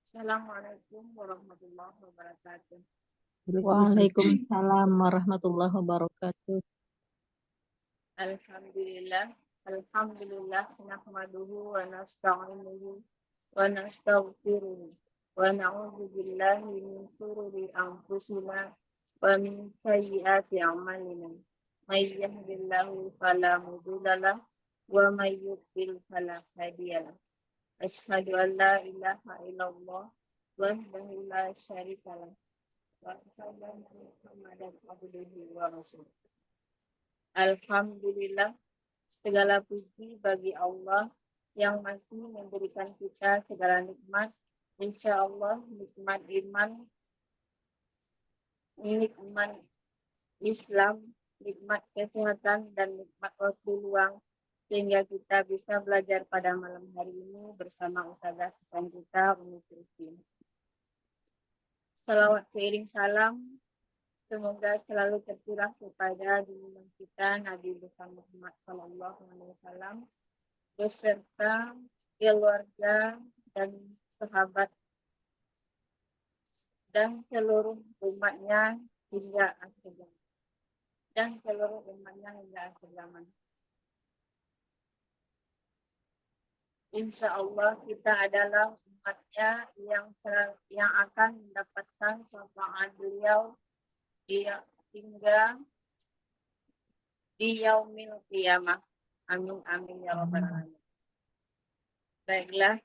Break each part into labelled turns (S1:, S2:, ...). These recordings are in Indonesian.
S1: Assalamualaikum warahmatullahi wabarakatuh.
S2: Waalaikumsalam warahmatullahi wabarakatuh.
S1: Alhamdulillah, Alhamdulillah, nahmaduhu wa nasta'inuhu wa nastaghfiruhu wa na'udzu billahi min shururi anfusina wa min sayyiati a'malina. May yahdihillahu fala mudilla lahu wa may yudlil fala hadiya lahu. Asyhadu an la ilaha illallah wahdahu la syarika lahu wa asyhadu anna Muhammadan abduhu wa rasuluh. Alhamdulillah, segala puji bagi Allah yang masih memberikan kita segala nikmat. Insya Allah nikmat iman, nikmat Islam, nikmat kesehatan, dan nikmat waktu luang sehingga kita bisa belajar pada malam hari ini bersama Ustazah kita Umi Christine. Salawat seiring salam semoga selalu tercurah kepada junjungan kita Nabi Muhammad SAW beserta keluarga dan sahabat dan seluruh umatnya hingga akhir zaman. Insya Allah kita adalah umatnya yang akan mendapatkan syafaat beliau hingga di yaumil qiyamah. Amin amin ya rabbal alamin. Baiklah,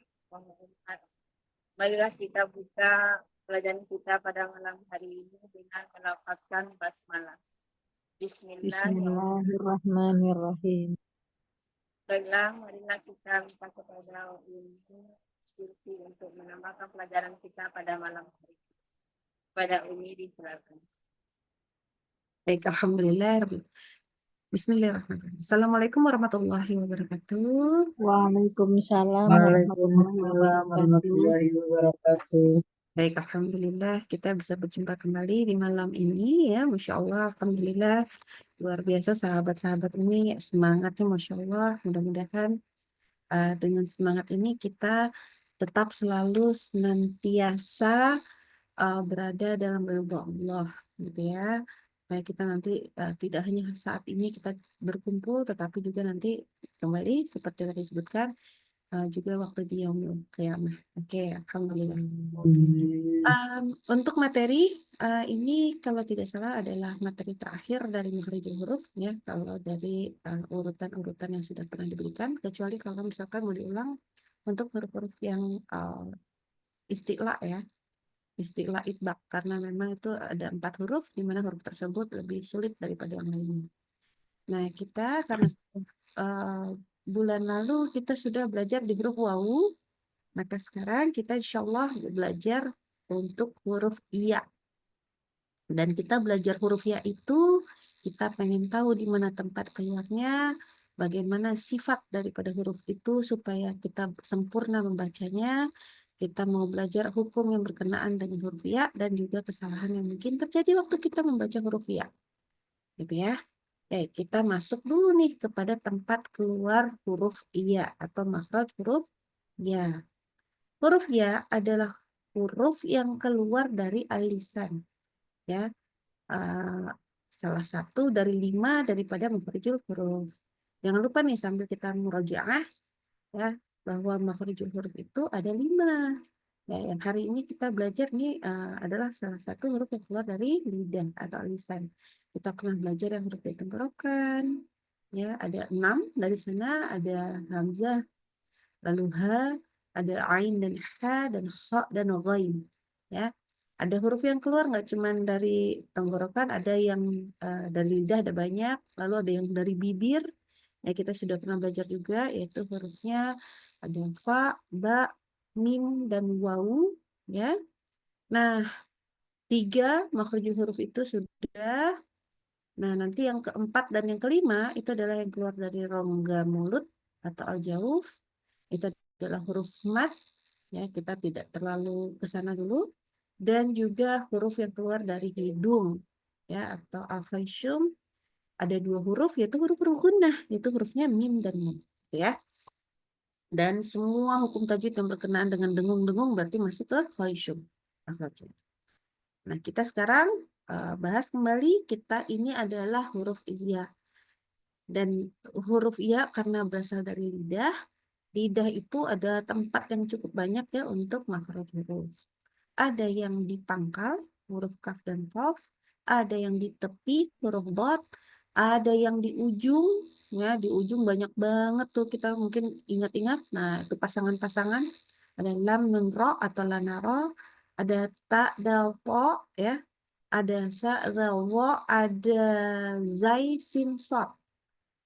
S1: marilah kita buka pelajaran kita pada malam hari ini dengan melafazkan basmalah.
S2: Bismillahirrahmanirrahim.
S1: Baiklah, marilah kita minta kepada Umi Sirti untuk menambahkan pelajaran kita pada malam hari ini. Pada Umi dijelaskan.
S3: Baik, alhamdulillah. Bismillahirrahmanirrahim. Assalamualaikum warahmatullahi wabarakatuh.
S2: Waalaikumsalam
S4: warahmatullahi wabarakatuh.
S3: Baik, alhamdulillah kita bisa berjumpa kembali di malam ini ya, Masya Allah, alhamdulillah luar biasa sahabat-sahabat ini semangatnya, Masya Allah. Mudah-mudahan dengan semangat ini kita tetap selalu senantiasa berada dalam ridha Allah, gitu ya. Supaya kita nanti tidak hanya saat ini kita berkumpul, tetapi juga nanti kembali seperti tadi disebutkan juga waktu di yaumil qiyamah. Oke, alhamdulillah. Untuk materi ini kalau tidak salah adalah materi terakhir dari makharijul huruf ya, kalau dari urutan-urutan yang sudah pernah diberikan, kecuali kalau misalkan mau diulang untuk huruf-huruf yang isti'la ya, istilah itbaq, karena memang itu ada 4 huruf di mana huruf tersebut lebih sulit daripada yang lainnya. Nah, kita karena bulan lalu kita sudah belajar di huruf wawu, maka sekarang kita insya Allah belajar untuk huruf iya. Dan kita belajar huruf ya itu, kita pengen tahu di mana tempat keluarnya, bagaimana sifat daripada huruf itu supaya kita sempurna membacanya. Kita mau belajar hukum yang berkenaan dengan huruf ya dan juga kesalahan yang mungkin terjadi waktu kita membaca huruf ya. Gitu ya. Oke, kita masuk dulu nih kepada tempat keluar huruf iya atau makhraj huruf ya. Huruf ya adalah huruf yang keluar dari alisan. Ya. Salah satu dari 5 daripada makharijul huruf. Jangan lupa nih sambil kita murojaah ya, bahwa makharijul huruf itu ada 5. Ya, yang hari ini kita belajar nih adalah salah satu huruf yang keluar dari lidah atau lisan. Kita pernah belajar yang huruf dari tenggorokan. Ya, ada 6 dari sana, ada hamzah, lalu ha, ada ain dan ha dan kha dan ghain. Ya. Ada huruf yang keluar nggak cuma dari tenggorokan, ada yang dari lidah ada banyak, lalu ada yang dari bibir. Ya, kita sudah pernah belajar juga, yaitu hurufnya ada fa, ba, mim, dan wawu. Ya. Nah, 3 makhrajul huruf itu sudah. Nah, nanti yang keempat dan yang kelima itu adalah yang keluar dari rongga mulut atau al-jauf. Itu adalah huruf mat. Ya, kita tidak terlalu ke sana dulu. Dan juga huruf yang keluar dari hidung, ya, atau al-khayshum. Ada 2 huruf, yaitu huruf gunnah, yaitu hurufnya mim dan nun, ya. Dan semua hukum tajwid yang berkenaan dengan dengung-dengung berarti masuk ke khaysyum. Nah, kita sekarang bahas kembali, kita ini adalah huruf iya. Dan huruf iya karena berasal dari lidah, lidah itu ada tempat yang cukup banyak ya untuk makhraj huruf. Ada yang di pangkal, huruf kaf dan qaf, ada yang di tepi, huruf dot, ada yang di ujung, ya di ujung banyak banget tuh kita mungkin ingat-ingat. Nah, itu pasangan-pasangan, ada lam, nun, ro atau lanaro, ada ta, dal, po, ya, ada sa, dal, wo, ada zai, sin, sod,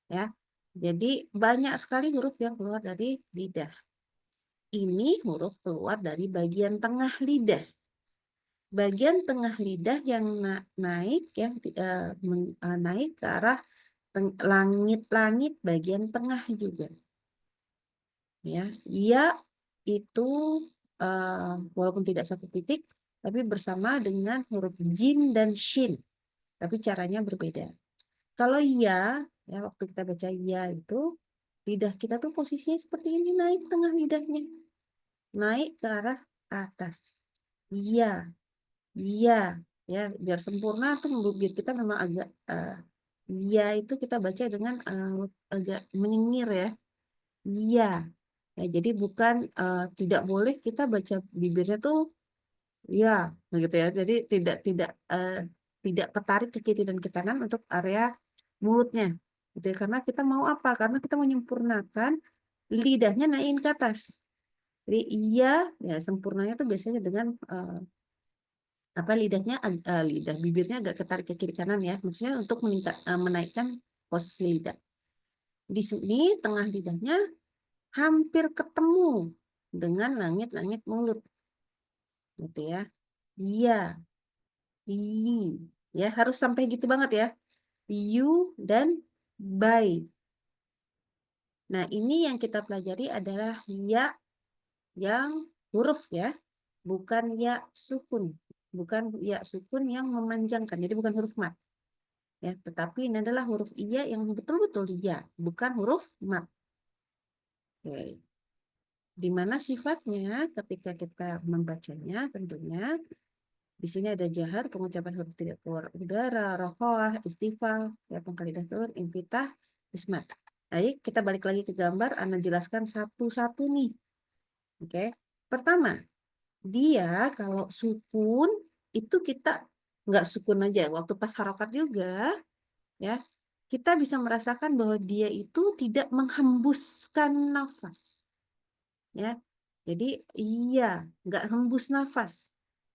S3: ya. Jadi banyak sekali huruf yang keluar dari lidah. Ini huruf keluar dari bagian tengah lidah. Bagian tengah lidah yang naik ya naik ke arah langit-langit bagian tengah juga. Ya, ia itu walaupun tidak satu titik tapi bersama dengan huruf jim dan shin. Tapi caranya berbeda. Kalau ya waktu kita baca ya itu lidah kita tuh posisinya seperti ini, naik tengah lidahnya. Naik ke arah atas. Iya, iya, ya biar sempurna tuh biar kita memang agak iya itu kita baca dengan agak menyengir ya. Iya. Ya, jadi bukan tidak boleh kita baca bibirnya tuh ya begitu ya. Jadi tidak ketarik ke kiri dan ke kanan untuk area mulutnya. Gitu ya. Karena kita mau apa? Karena kita menyempurnakan lidahnya naikin ke atas. Jadi iya, ya sempurnanya tuh biasanya dengan apa lidah bibirnya agak ketarik ke kiri kanan ya. Maksudnya untuk menaikkan posisi lidah. Di sini tengah lidahnya hampir ketemu dengan langit-langit mulut. Gitu ya. Iya, i. Ya, harus sampai gitu banget ya. You dan by. Nah, ini yang kita pelajari adalah ya yang huruf ya, bukan ya sukun. Bukan ya sukun yang memanjangkan, jadi bukan huruf mat. Ya, tetapi ini adalah huruf iya yang betul-betul iya, bukan huruf mat. Oke. Di mana sifatnya ketika kita membacanya tentunya di sini ada jahar, pengucapan huruf tidak keluar udara, rokoah, istifal, ya pangkal lidah turun, infitah, ismat. Baik, kita balik lagi ke gambar, Ana jelaskan satu-satu nih. Oke. Pertama, dia kalau sukun itu kita nggak sukun aja, waktu pas harokat juga ya kita bisa merasakan bahwa dia itu tidak menghembuskan nafas ya. Jadi iya nggak hembus nafas.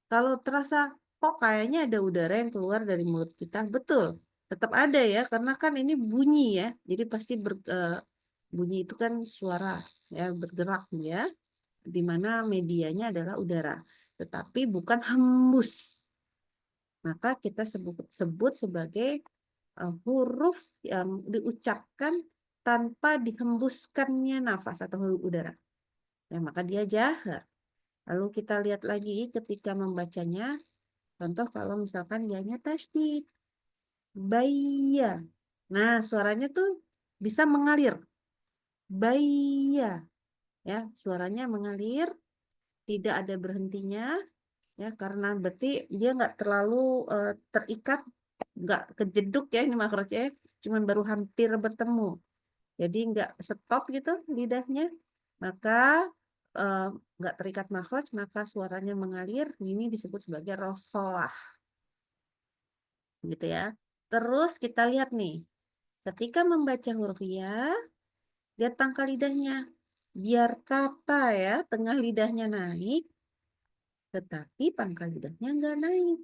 S3: Kalau terasa kok kayaknya ada udara yang keluar dari mulut kita, betul tetap ada ya karena kan ini bunyi ya, jadi pasti bunyi itu kan suara ya bergerak ya, di mana medianya adalah udara, tetapi bukan hembus. Maka kita sebut sebagai huruf yang diucapkan tanpa dihembuskannya nafas atau udara. Ya, maka dia jahar. Lalu kita lihat lagi ketika membacanya. Contoh kalau misalkan ianya tasydid. Baya. Nah, suaranya tuh bisa mengalir. Baya. Ya, suaranya mengalir, tidak ada berhentinya. Ya, karena berarti dia nggak terlalu terikat, nggak kejeduk ya ini makrojnya, cuman baru hampir bertemu. Jadi nggak stop gitu lidahnya, maka nggak terikat makhraj, maka suaranya mengalir. Ini disebut sebagai rofoah, gitu ya. Terus kita lihat nih, ketika membaca huruf ya, lihat pangkal lidahnya. Biar kata ya, tengah lidahnya naik, tetapi pangkal lidahnya nggak naik.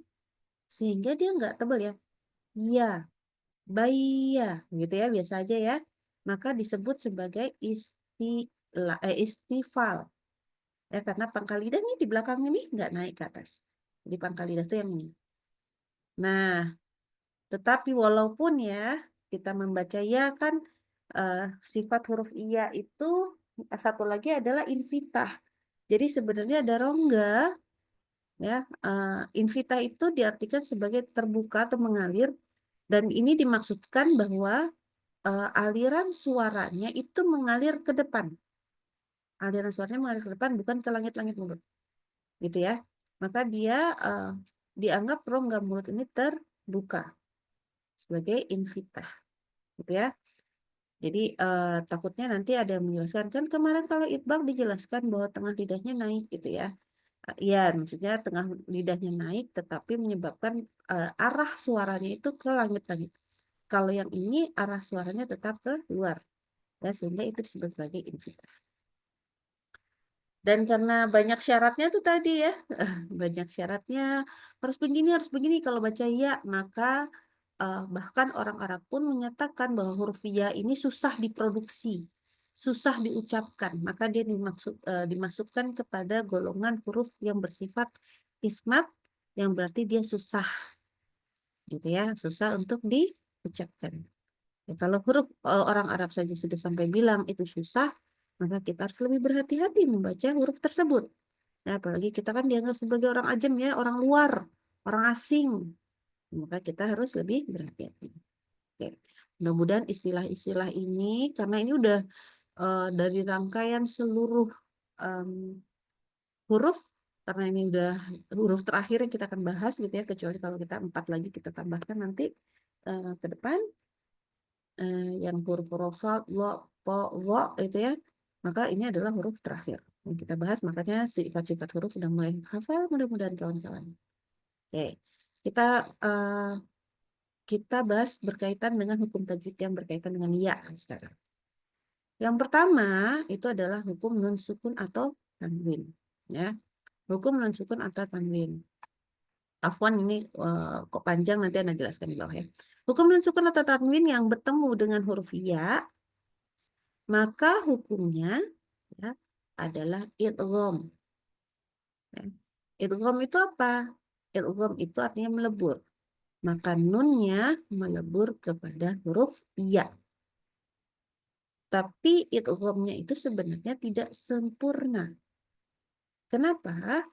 S3: Sehingga dia nggak tebal ya. Iya, baya, gitu ya, biasa aja ya. Maka disebut sebagai istifal. Ya, karena pangkal lidah nih di belakang ini nggak naik ke atas. Jadi pangkal lidah itu yang ini. Nah, tetapi walaupun ya kita membaca ya kan sifat huruf iya itu satu lagi adalah infitah. Jadi sebenarnya ada rongga ya. Infitah itu diartikan sebagai terbuka atau mengalir, dan ini dimaksudkan bahwa aliran suaranya itu mengalir ke depan. aliran suaranya mengalir ke depan, bukan ke langit-langit mulut, gitu ya. Maka dia dianggap rongga mulut ini terbuka sebagai infitah, gitu ya. Jadi takutnya nanti ada yang menjelaskan, kan kemarin kalau itbaq dijelaskan bahwa tengah lidahnya naik, gitu ya. Iya, maksudnya tengah lidahnya naik, tetapi menyebabkan arah suaranya itu ke langit-langit. Kalau yang ini arah suaranya tetap ke luar, ya, sehingga itu disebut sebagai infitah. Dan karena banyak syaratnya tuh tadi ya, banyak syaratnya, harus begini, kalau baca ya, maka bahkan orang Arab pun menyatakan bahwa huruf ya ini susah diproduksi, susah diucapkan, maka dia dimasukkan kepada golongan huruf yang bersifat ismat, yang berarti dia susah, gitu ya, susah untuk diucapkan. Ya, kalau huruf orang Arab saja sudah sampai bilang itu susah, maka kita harus lebih berhati-hati membaca huruf tersebut. Nah, apalagi kita kan dianggap sebagai orang ajam ya, orang luar, orang asing. Maka kita harus lebih berhati-hati. Oke. Mudah-mudahan istilah-istilah ini, karena ini udah dari rangkaian seluruh huruf, karena ini udah huruf terakhir yang kita akan bahas gitu ya, kecuali kalau kita 4 lagi kita tambahkan nanti ke depan. Yang huruf-huruf lo, po, wo itu ya, maka ini adalah huruf terakhir yang kita bahas, makanya sifat-sifat huruf sudah mulai hafal mudah-mudahan kawan-kawan. Oke, kita bahas berkaitan dengan hukum tajwid yang berkaitan dengan ya sekarang. Yang pertama itu adalah hukum nun sukun atau tanwin, ya. Hukum nun sukun atau tanwin. Afwan, ini kok panjang, nanti Anda jelaskan di bawah ya. Hukum nun sukun atau tanwin yang bertemu dengan huruf ya, maka hukumnya ya, adalah idgham. Ya. Idgham itu apa? Idgham itu artinya melebur. Maka nunnya melebur kepada huruf ya. Tapi idghamnya itu sebenarnya tidak sempurna. Kenapa?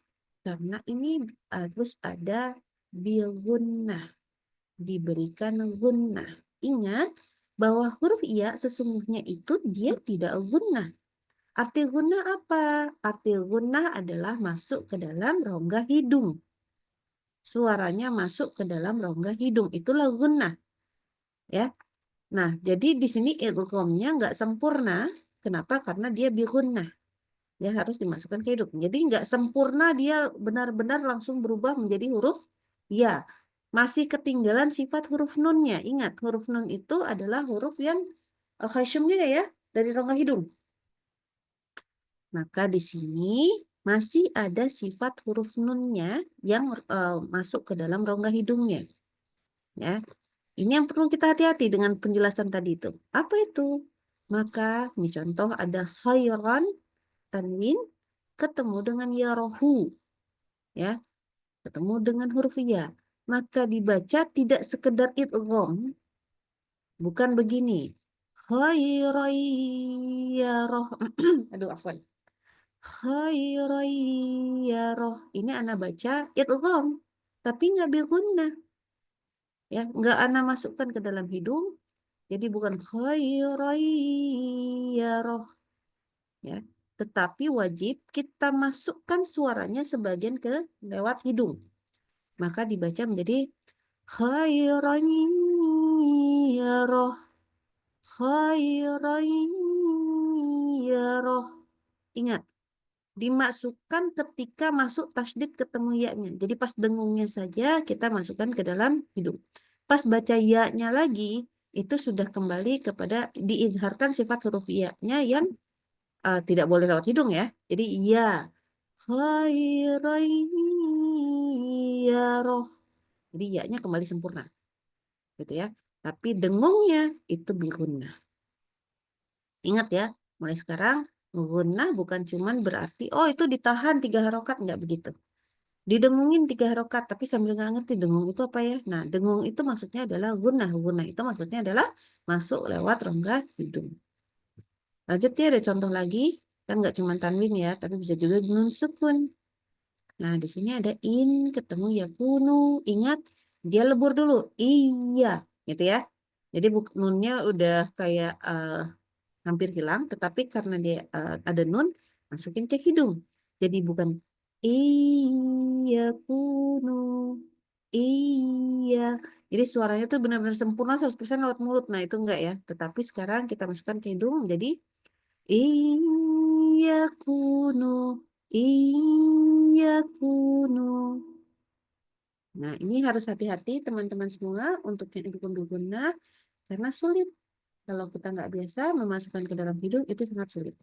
S3: Karena ini harus ada bilgunnah, diberikan gunnah. Ingat bahwa huruf iya sesungguhnya itu dia tidak gunnah. Arti gunnah apa? Arti gunnah adalah masuk ke dalam rongga hidung. Suaranya masuk ke dalam rongga hidung. Itulah gunnah. Ya. Nah, jadi di sini idghamnya nggak sempurna. Kenapa? Karena dia bigunnah. Dia harus dimasukkan ke hidung. Jadi nggak sempurna dia benar-benar langsung berubah menjadi huruf ya. Masih ketinggalan sifat huruf nunnya. Ingat, huruf nun itu adalah huruf yang khasyumnya ya, dari rongga hidung. Maka di sini masih ada sifat huruf nunnya yang masuk ke dalam rongga hidungnya. Ya, ini yang perlu kita hati-hati dengan penjelasan tadi itu. Apa itu? Maka, ini contoh ada khairan, tanwin, ketemu dengan yarohu. Ya, ketemu dengan huruf ya. Maka dibaca tidak sekedar idgham. Bukan begini. Khairan yaroh. Aduh, afwan. Khairoh. Ini ana baca idgham, tapi nggak bigunnah. Ya, nggak ana masukkan ke dalam hidung. Jadi bukan khairoh. Ya, tetapi wajib kita masukkan suaranya sebagian ke lewat hidung. Maka dibaca menjadi khairoh. Khairoh. Ingat, dimasukkan ketika masuk tasdid ketemu ya-nya. Jadi pas dengungnya saja kita masukkan ke dalam hidung. Pas baca ya-nya lagi, itu sudah kembali kepada diizharkan sifat huruf ya-nya yang tidak boleh lewat hidung ya. Jadi ya. Khairayyarah. Jadi ya-nya kembali sempurna. Gitu ya. Tapi dengungnya itu bigunnah. Ingat ya, mulai sekarang gunnah bukan cuman berarti oh itu ditahan 3 harokat, nggak begitu. Didengungin 3 harokat tapi sambil nggak ngerti dengung itu apa ya. Nah, dengung itu maksudnya adalah gunnah. Gunnah itu maksudnya adalah masuk lewat rongga hidung. Lanjutnya ada contoh lagi, kan nggak cuma tanwin ya, tapi bisa juga nun sukun. Nah, di sini ada in ketemu yakunu. Ingat, dia lebur dulu. Iya, gitu ya. Jadi nunnya udah kayak hampir hilang, tetapi karena dia ada nun, masukin ke hidung. Jadi bukan iyakunu, iya. Jadi suaranya tuh benar-benar sempurna 100% lewat mulut. Nah, itu enggak ya. Tetapi sekarang kita masukkan ke hidung jadi iyakunu, iyakunu. Nah, ini harus hati-hati teman-teman semua untuk yang dukun-dukunnya karena sulit. Kalau kita nggak biasa memasukkan ke dalam hidung itu sangat sulit.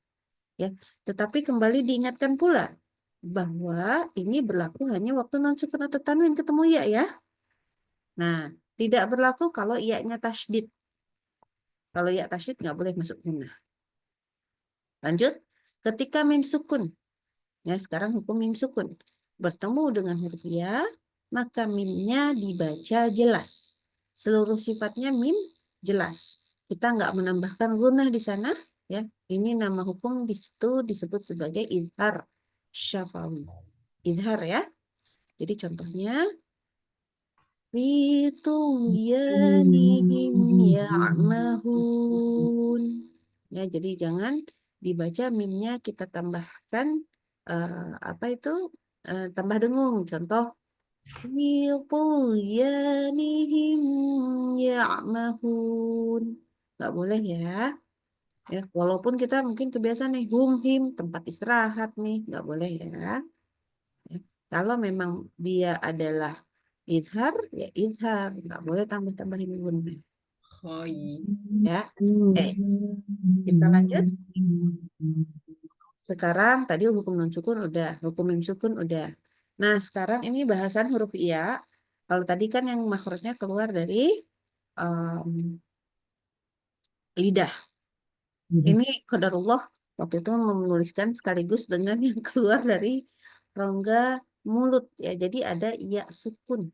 S3: Ya, tetapi kembali diingatkan pula bahwa ini berlaku hanya waktu non sukun atau tanwin ketemu ya. Nah, tidak berlaku kalau iya-nya tasydid. Kalau iya tasydid nggak boleh masuk gunnah. Lanjut, ketika mim sukun. Ya, sekarang hukum mim sukun. Bertemu dengan huruf ya, maka mimnya dibaca jelas. Seluruh sifatnya mim jelas. Kita nggak menambahkan gunnah di sana. Ya, ini nama hukum di situ disebut sebagai izhar syafawi. Izhar ya. Jadi contohnya Fituyanihim ya'mahun. Ya, jadi jangan dibaca mimnya kita tambahkan apa itu tambah dengung. Contoh Fituyanihim ya'mahun. Nggak boleh ya. Ya, walaupun kita mungkin kebiasaan nih him tempat istirahat nih, nggak boleh ya. Ya, kalau memang dia adalah izhar, ya izhar. Nggak boleh tambah-tambahin gunnah.
S4: Khoi.
S3: Ya, kita lanjut. Sekarang tadi hukum non sukun udah, hukum mim sukun udah. Nah, sekarang ini bahasan huruf iya. Kalau tadi kan yang makhrajnya keluar dari lidah. Ini qadarullah waktu itu menuliskan sekaligus dengan yang keluar dari rongga mulut ya. Jadi ada iya sukun.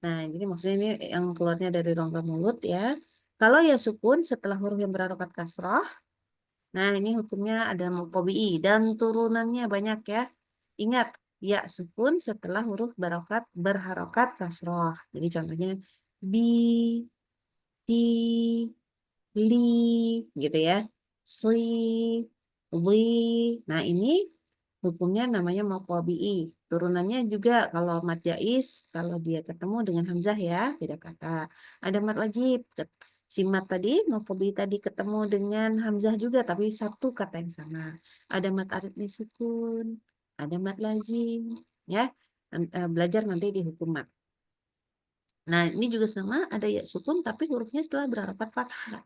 S3: Nah, jadi maksudnya ini yang keluarnya dari rongga mulut ya. Kalau ya sukun setelah huruf yang berharokat kasrah, nah ini hukumnya ada muqabi'i dan turunannya banyak ya. Ingat, ya sukun setelah huruf berharokat kasrah. Jadi contohnya bi, di, li, gitu ya. Si, li. Nah, ini hukumnya namanya muqabi'i. Turunannya juga kalau mad jaiz, kalau dia ketemu dengan hamzah ya, beda kata. Ada mad wajib. Si mad tadi, muqabi'i tadi ketemu dengan hamzah juga, tapi satu kata yang sama. Ada mad arid sukun, ada mad lazim, ya. Belajar nanti di hukum mad. Nah, ini juga sama, ada ya sukun, tapi hurufnya setelah berharakat fathah.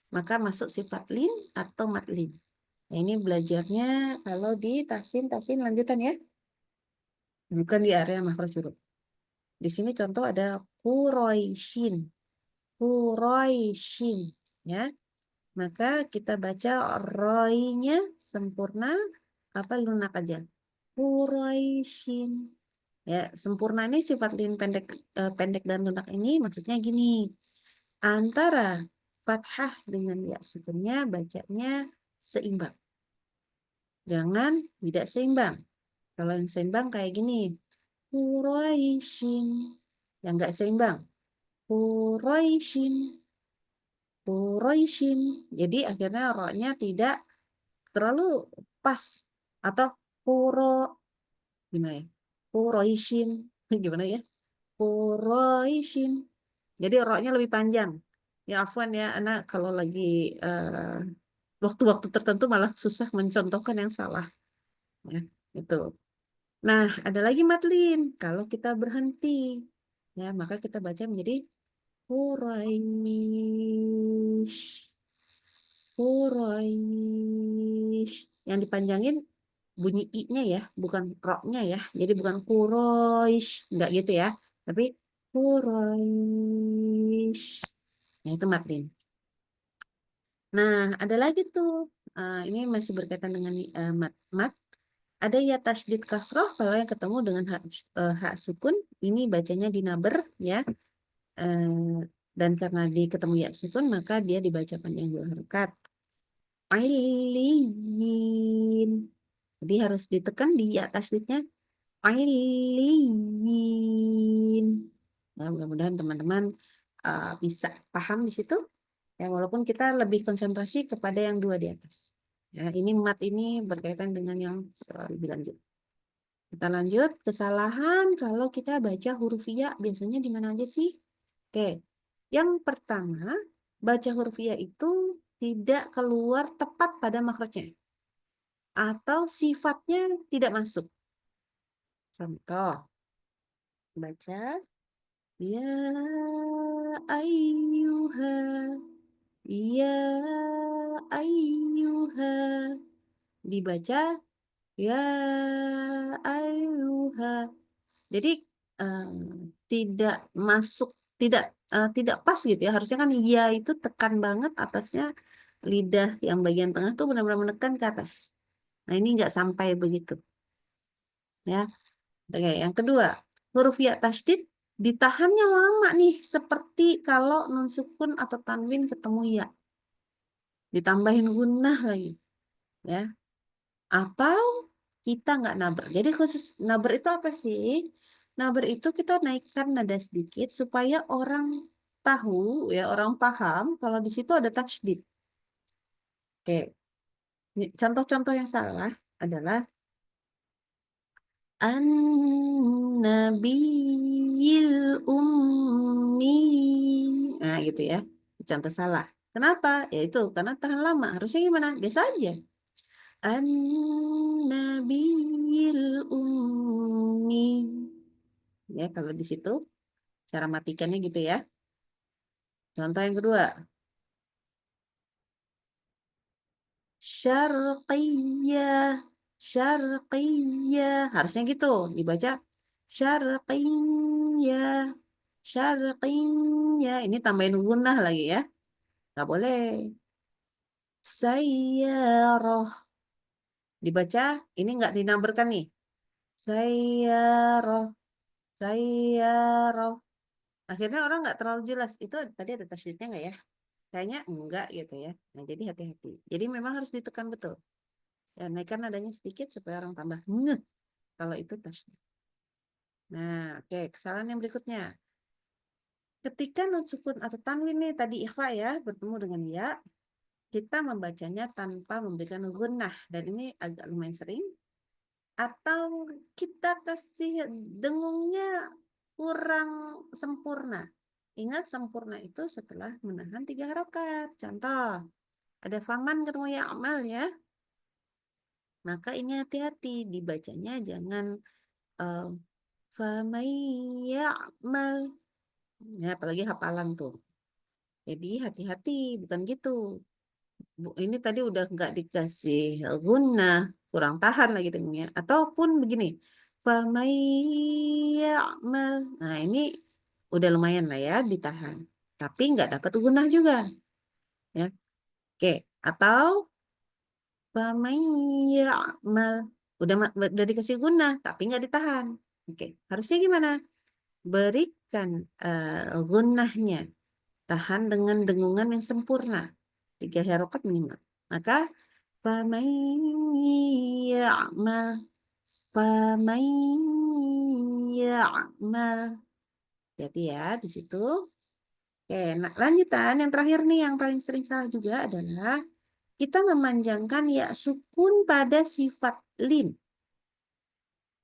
S3: Maka masuk sifat lin atau mad lin. Nah, ini belajarnya kalau di tahsin lanjutan ya. Bukan di area makhraj huruf. Di sini contoh ada Quraisyin. Quraisyin ya. Maka kita baca roinya sempurna apa lunak aja. Quraisyin. Ya, sempurna ini sifat lin pendek dan lunak ini maksudnya gini. Antara fathah dengan ya sukunnya bacanya seimbang. Jangan tidak seimbang. Kalau yang seimbang kayak gini. Quraisyin. Yang nggak seimbang. Quraisyin. Quraisyin. Jadi akhirnya roknya tidak terlalu pas. Atau Quro. Gimana ya? Quraisyin. Gimana ya? Quraisyin. Jadi roknya lebih panjang. Ya afwan ya, anak kalau lagi waktu-waktu tertentu malah susah mencontohkan yang salah. Ya, itu. Nah, ada lagi matlin. Kalau kita berhenti, ya maka kita baca menjadi Quraisy. Quraisy. Yang dipanjangin bunyi i-nya ya, bukan ro-nya ya. Jadi bukan Quraisy, enggak gitu ya. Tapi Quraisy. Nah, itu matlin. Nah, ada lagi tuh. Ini masih berkaitan dengan mat. Ada ya tasydid kasroh kalau yang ketemu dengan hak sukun ini bacanya dinaber ya. Dan karena ketemu ya sukun maka dia dibacakan yang dua harokat. Ailiyin. Jadi harus ditekan di ya tasydidnya. Ailiyin. Nah, mudah-mudahan teman-teman bisa paham di situ. Ya, walaupun kita lebih konsentrasi kepada yang dua di atas. Ya, ini mat ini berkaitan dengan yang lebih lanjut. Kita lanjut, kesalahan kalau kita baca huruf ya biasanya di mana aja sih? Oke, yang pertama, baca huruf ya itu tidak keluar tepat pada makrotnya atau sifatnya tidak masuk. Contoh, baca ya ayyuha, ya ayyuha, dibaca ya ayyuha. Jadi tidak masuk, tidak pas gitu ya. Harusnya kan ya itu tekan banget atasnya, lidah yang bagian tengah tuh benar-benar menekan ke atas. Nah ini nggak sampai begitu ya. Oke, yang kedua, huruf ya tasydid ditahannya lama nih, seperti kalau nun sukun atau tanwin ketemu ya, ditambahin gunnah lagi ya. Atau kita nggak naber. Jadi khusus naber itu apa sih? Naber itu kita naikkan nada sedikit supaya orang tahu ya, orang paham kalau di situ ada tasydid. Oke, contoh-contoh yang salah adalah an-nabiyil ummi. Nah, gitu ya. Contoh salah. Kenapa? Ya itu karena tahan lama. Harusnya gimana? Biasa aja. An-nabiyil ummi. Ya, kalau di situ cara matikannya gitu ya. Contoh yang kedua. Syarqiyah. Syarqiyah. Harusnya gitu. Dibaca syarqiyah. Syarqiyah. Ini tambahin gunnah lagi ya. Nggak boleh. Sayyarah. Dibaca, ini nggak dinaberkan nih. Sayyarah. Sayyarah. Akhirnya orang nggak terlalu jelas. Itu tadi ada tasydidnya nggak ya? Kayaknya enggak gitu ya. Nah, jadi hati-hati. Jadi memang harus ditekan betul. Ya, naikkan nadanya sedikit supaya orang tambah ngeh kalau itu tasydid. Nah, oke, kesalahan yang berikutnya. Ketika nun sukun atau tanwin nih tadi ikhfa ya, bertemu dengan ya, kita membacanya tanpa memberikan gunnah. Dan ini agak lumayan sering. Atau kita kasih dengungnya kurang sempurna. Ingat sempurna itu setelah menahan 3 harokat. Contoh, ada faman ketemu ya amal ya. Maka ini hati-hati dibacanya jangan famay ya'mal. Ya, apalagi hafalan tuh. Jadi hati-hati, bukan gitu. Ini tadi udah nggak dikasih gunnah, kurang tahan lagi dengannya. Ataupun begini, famay ya'mal. Nah ini udah lumayan lah ya ditahan. Tapi nggak dapat gunnah juga. Ya. Oke, atau famay ya'mal. Udah dikasih gunnah, tapi nggak ditahan. Oke, harusnya gimana? Berikan gunnahnya. Tahan dengan dengungan yang sempurna. 3 harokat minimal. Maka faman ya'mal, faman ya'mal. Jadi ya di situ. Oke, nah lanjutan yang terakhir nih yang paling sering salah juga adalah kita memanjangkan ya sukun pada sifat lin.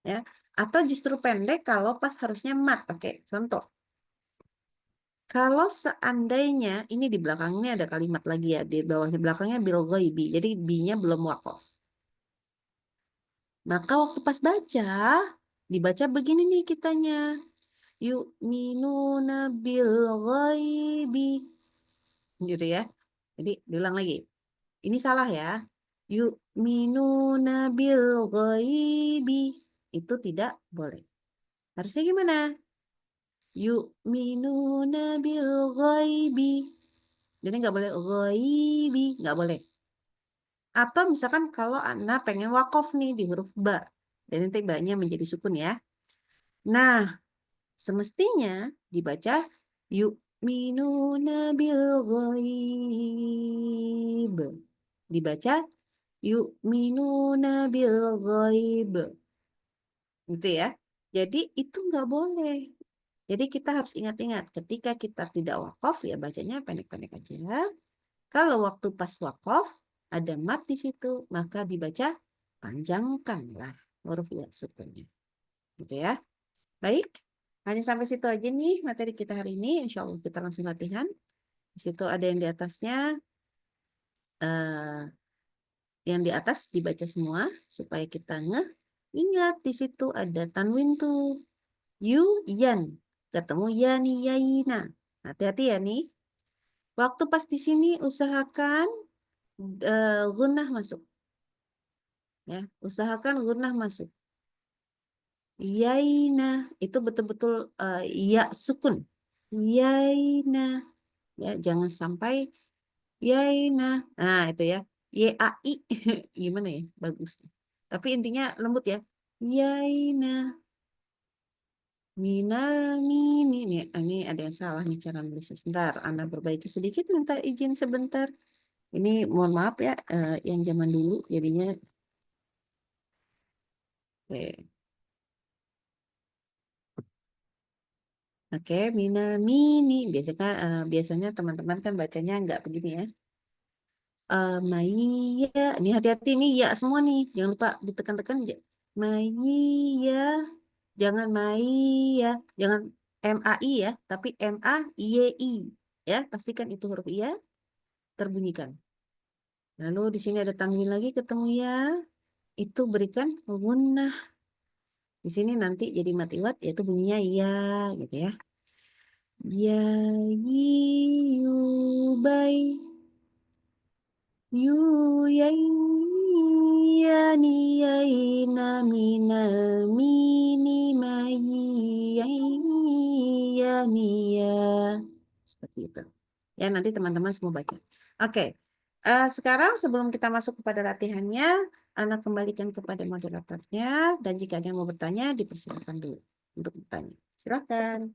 S3: Ya, atau justru pendek kalau pas harusnya mat. Oke, contoh. Kalau seandainya ini di belakangnya ada kalimat lagi ya, di bawahnya belakangnya bil ghaibi. Jadi bi-nya belum waqaf. Maka waktu pas baca, dibaca begini nih kitanya. Yu'minuna bil ghaibi. Gitu ya. Jadi diulang lagi. Ini salah ya. Yu'minuna bil ghaibi. Itu tidak boleh. Harusnya gimana? Yu'minuna bil ghaibi. Jadi nggak boleh ghaibi, nggak boleh. Atau misalkan kalau Anda pengen wakof nih di huruf ba. Dan nanti ba-nya menjadi sukun ya. Nah, semestinya dibaca yu'minuna bil ghaib. Dibaca yu'minuna bil ghaib. Gitu ya. Jadi itu nggak boleh. Jadi kita harus ingat-ingat ketika kita tidak wakof ya bacanya pendek-pendek aja. Kalau waktu pas wakof ada mat di situ, maka dibaca panjangkanlah huruf ya sukunnya. Gitu ya. Baik, hanya sampai situ aja nih materi kita hari ini. Insya Allah kita langsung latihan. Di situ ada yang di atasnya, yang di atas dibaca semua supaya kita ngeh. Ingat di situ ada tanwin tuh. Yu, yan. Ketemu yani, yaina. Hati-hati ya nih. Waktu pas di sini usahakan gunnah masuk. Ya, usahakan gunnah masuk. Yaina itu betul-betul ya sukun. Yaina. Ya, jangan sampai yaina. Nah, itu ya. Y-A-I. Gimana ya? Bagus. Tapi intinya lembut ya. Yaina. Minal mini. Ini ada yang salah nih cara nulisnya. Sebentar, Anda perbaiki sedikit, minta izin sebentar. Ini mohon maaf ya, yang zaman dulu jadinya. Oke. Oke, minal mini. Biasanya teman-teman kan bacanya nggak begini ya. Maya. Ini hati-hati nih ya semua nih. Jangan lupa ditekan-tekan. Maya. Jangan Maya. Jangan M-A-I ya. Tapi M-A-Y-I. Ya, pastikan itu huruf iya terbunyikan. Lalu di sini ada tanwin lagi ketemu ya. Itu berikan gunnah. Di sini nanti jadi mati wat yaitu bunyinya ya gitu ya. Ya bay yu yai yani yaina minal mini mayi yani ya. Seperti itu. Ya nanti teman-teman semua baca. Oke. Sekarang sebelum kita masuk kepada latihannya, Anak kembalikan kepada moderatornya dan jika ada yang mau bertanya dipersilakan dulu untuk bertanya. Silakan.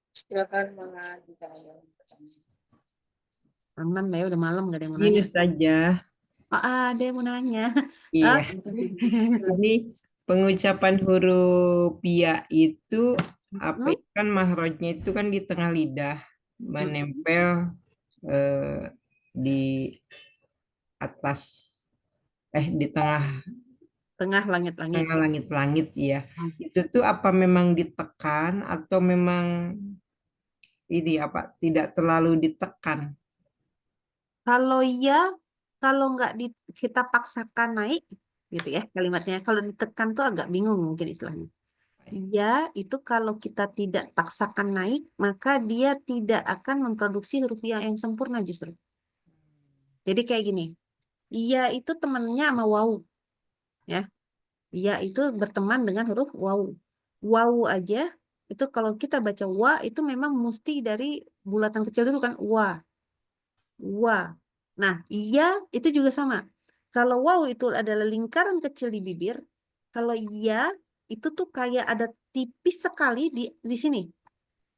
S1: Silakan mengajukan.
S3: Aman ya udah malam gak ada yang mau
S4: Ini
S3: nanya.
S4: saja.
S3: Ada yang mau nanya.
S4: Iya. Ini pengucapan huruf ya itu apa kan mahrojnya itu kan di tengah lidah menempel di atas di tengah
S3: langit-langit.
S4: tengah langit-langit ya. Itu tuh apa memang ditekan atau memang ini apa tidak terlalu ditekan?
S3: Kalau kalau nggak kita paksakan naik, gitu ya kalimatnya. Kalau ditekan tuh agak bingung mungkin istilahnya. Ya, itu kalau kita tidak paksakan naik, maka dia tidak akan memproduksi huruf ya yang sempurna justru. Jadi kayak gini, iya itu temannya sama wawu, ya. Iya itu berteman dengan huruf wawu. Wawu aja, itu kalau kita baca wa, itu memang mesti dari bulatan kecil dulu kan, wa. Wa. Nah, iya itu juga sama. Kalau wawu itu adalah lingkaran kecil di bibir, kalau iya itu tuh kayak ada tipis sekali di sini.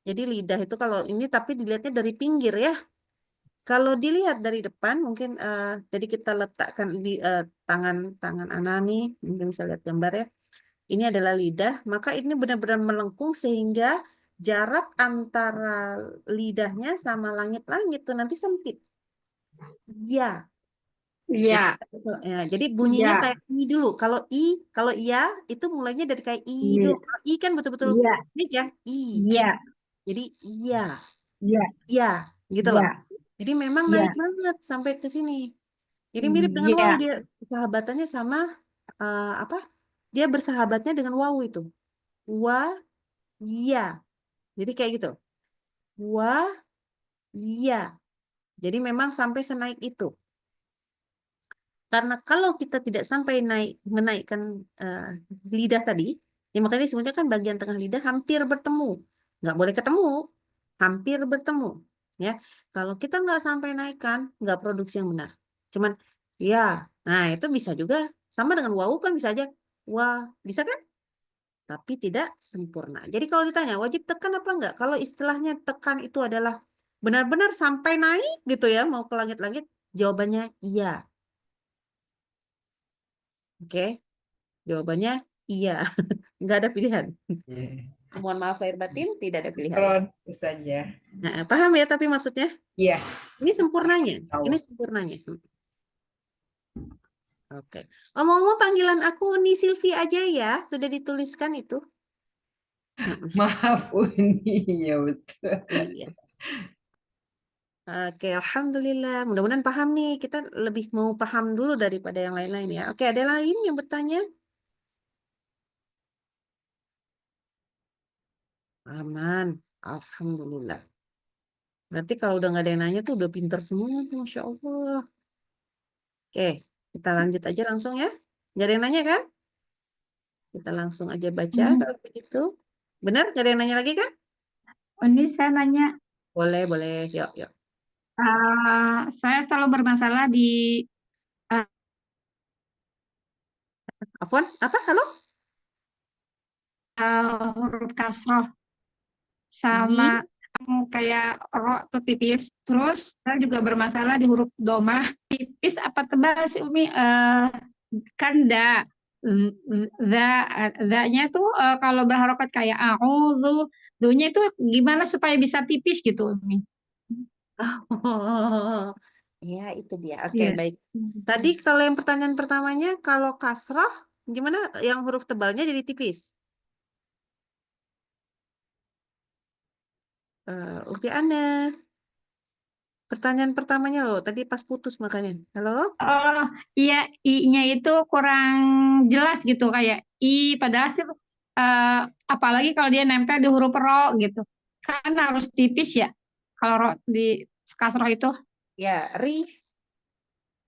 S3: Jadi lidah itu kalau ini tapi dilihatnya dari pinggir ya. Kalau dilihat dari depan mungkin jadi kita letakkan di tangan Ana nih, mungkin bisa lihat gambar ya. Ini adalah lidah, maka ini benar-benar melengkung sehingga jarak antara lidahnya sama langit-langit tuh nanti sempit. Ya.
S1: Iya.
S3: Jadi bunyinya
S1: Iya.
S3: kayak i dulu. Kalau iya itu mulainya dari kayak i dulu. Kalau i kan betul-betul
S1: Iya.
S3: ini ya, i.
S1: Iya.
S3: Jadi iya,
S1: Iya.
S3: iya, gitu loh.
S1: Iya.
S3: Jadi memang
S1: Iya.
S3: naik banget sampai ke sini. Jadi mirip dengan
S1: Iya.
S3: wawu dia sahabatannya sama apa? Dia bersahabatnya dengan wawu itu. Wa, iya. Jadi kayak gitu. Wa, iya. Jadi memang sampai senaik itu. Karena kalau kita tidak sampai menaikkan lidah tadi, ya makanya disebutnya kan bagian tengah lidah hampir bertemu. Nggak boleh ketemu, hampir bertemu. Ya, kalau kita nggak sampai naikkan, nggak produksi yang benar. Cuman, ya, nah itu bisa juga sama dengan wawu kan bisa aja, wah, bisa kan? Tapi tidak sempurna. Jadi kalau ditanya wajib tekan apa enggak? Kalau istilahnya tekan itu adalah benar-benar sampai naik gitu ya, mau ke langit-langit, jawabannya iya. Oke, jawabannya iya. Nggak ada pilihan. Mohon maaf lahir batin, tidak ada pilihan.
S4: Ron saja.
S3: Nah, paham ya tapi maksudnya?
S4: Iya.
S3: Ini sempurnanya.
S4: Tahu.
S3: Ini sempurnanya. Oke. Omong-omong panggilan aku Uni Silvi aja ya. Sudah dituliskan itu.
S4: Maaf Uni, ya betul.
S3: Iya. Oke, alhamdulillah. Mudah-mudahan paham nih. Kita lebih mau paham dulu daripada yang lain-lain ya. Oke, ada lain yang bertanya? Aman. Alhamdulillah. Berarti kalau udah nggak ada yang nanya tuh udah pintar semua tuh, Masya Allah. Oke, kita lanjut aja langsung ya. Nggak ada yang nanya kan? Kita langsung aja baca kalau begitu. Benar? Nggak ada yang nanya lagi kan?
S5: Ini saya nanya,
S3: Boleh, boleh. Yuk, yuk.
S5: saya selalu bermasalah di
S3: Afwan, apa? Halo?
S5: huruf kasroh sama kayak ro atau tipis. Terus saya juga bermasalah di huruf domah. Tipis apa tebal sih Umi? Kan da. Da-nya tuh kalau berharokat kayak a'udzu, do-nya itu gimana supaya bisa tipis gitu Umi?
S3: Oh, ya itu dia. Oke,
S5: Iya.
S3: baik. Tadi kalau yang pertanyaan pertamanya, kalau kasroh, gimana? Yang huruf tebalnya jadi tipis. Ukti Ana. Pertanyaan pertamanya loh, tadi pas putus makanya. Halo?
S5: Oh, iya, I-nya itu kurang jelas gitu kayak I padahal sih apalagi kalau dia nempel di huruf ro gitu. Kan harus tipis ya. Kalau ro di kasroh itu
S3: Ya, ri.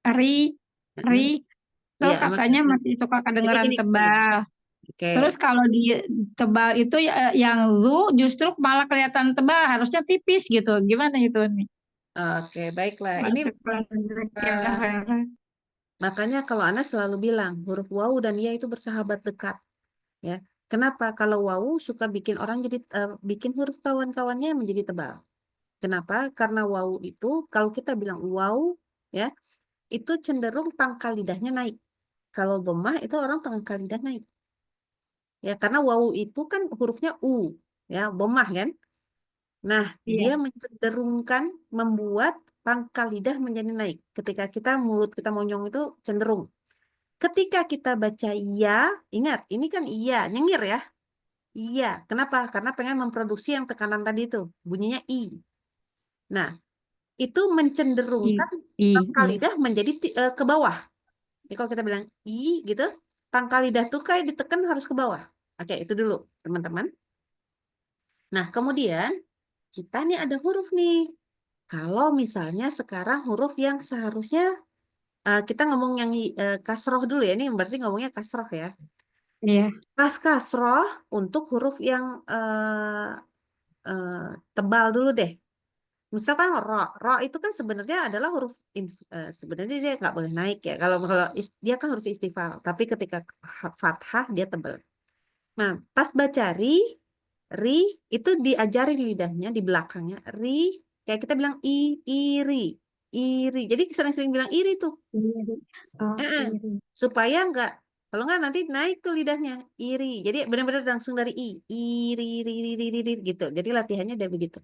S5: ri ri itu
S3: Iya,
S5: katanya
S3: aman.
S5: masih suka kedengeran
S3: Gini.
S5: tebal.
S3: Oke.
S5: Terus kalau di tebal itu yang zu justru malah kelihatan tebal, harusnya tipis gitu. Gimana itu nih?
S3: Oke, baiklah. Ini makanya kalau Ana selalu bilang huruf wawu dan ya itu bersahabat dekat. Ya. Kenapa? Kalau wawu suka bikin orang jadi bikin huruf kawan-kawannya menjadi tebal. Kenapa? Karena wawu itu kalau kita bilang wawu ya, itu cenderung pangkal lidahnya naik. Kalau dhammah itu orang pangkal lidah naik. Ya, karena wawu itu kan hurufnya u, ya, dhammah kan? Nah,
S5: Iya.
S3: dia mencenderungkan membuat pangkal lidah menjadi naik. Ketika kita mulut kita monyong itu cenderung. Ketika kita baca ya, ingat ini kan iya, nyengir ya. Iya, kenapa? Karena pengen memproduksi yang tekanan tadi itu, bunyinya i. Nah, itu mencenderungkan pangkal lidah menjadi ke bawah. Jadi kalau kita bilang i gitu, pangkal lidah tuh kayak ditekan harus ke bawah. Oke, itu dulu, teman-teman. Nah, kemudian kita nih ada huruf nih. Kalau misalnya sekarang huruf yang seharusnya kita ngomong yang kasroh dulu ya, ini berarti ngomongnya kasroh ya.
S5: Iya.
S3: Pas kasroh untuk huruf yang tebal dulu deh. Misalkan ro itu kan sebenarnya adalah huruf sebenarnya dia nggak boleh naik ya. Kalau dia kan huruf istifal, tapi ketika fathah dia tebal. Nah, pas baca ri itu diajari lidahnya di belakangnya. Ri kayak kita bilang iri, iri. Jadi sering-sering bilang iri tuh.
S5: Oh,
S3: Supaya nggak, kalau nggak nanti naik tuh lidahnya iri. Jadi benar-benar langsung dari iri, iri, iri, iri, iri, gitu. Jadi latihannya dari begitu.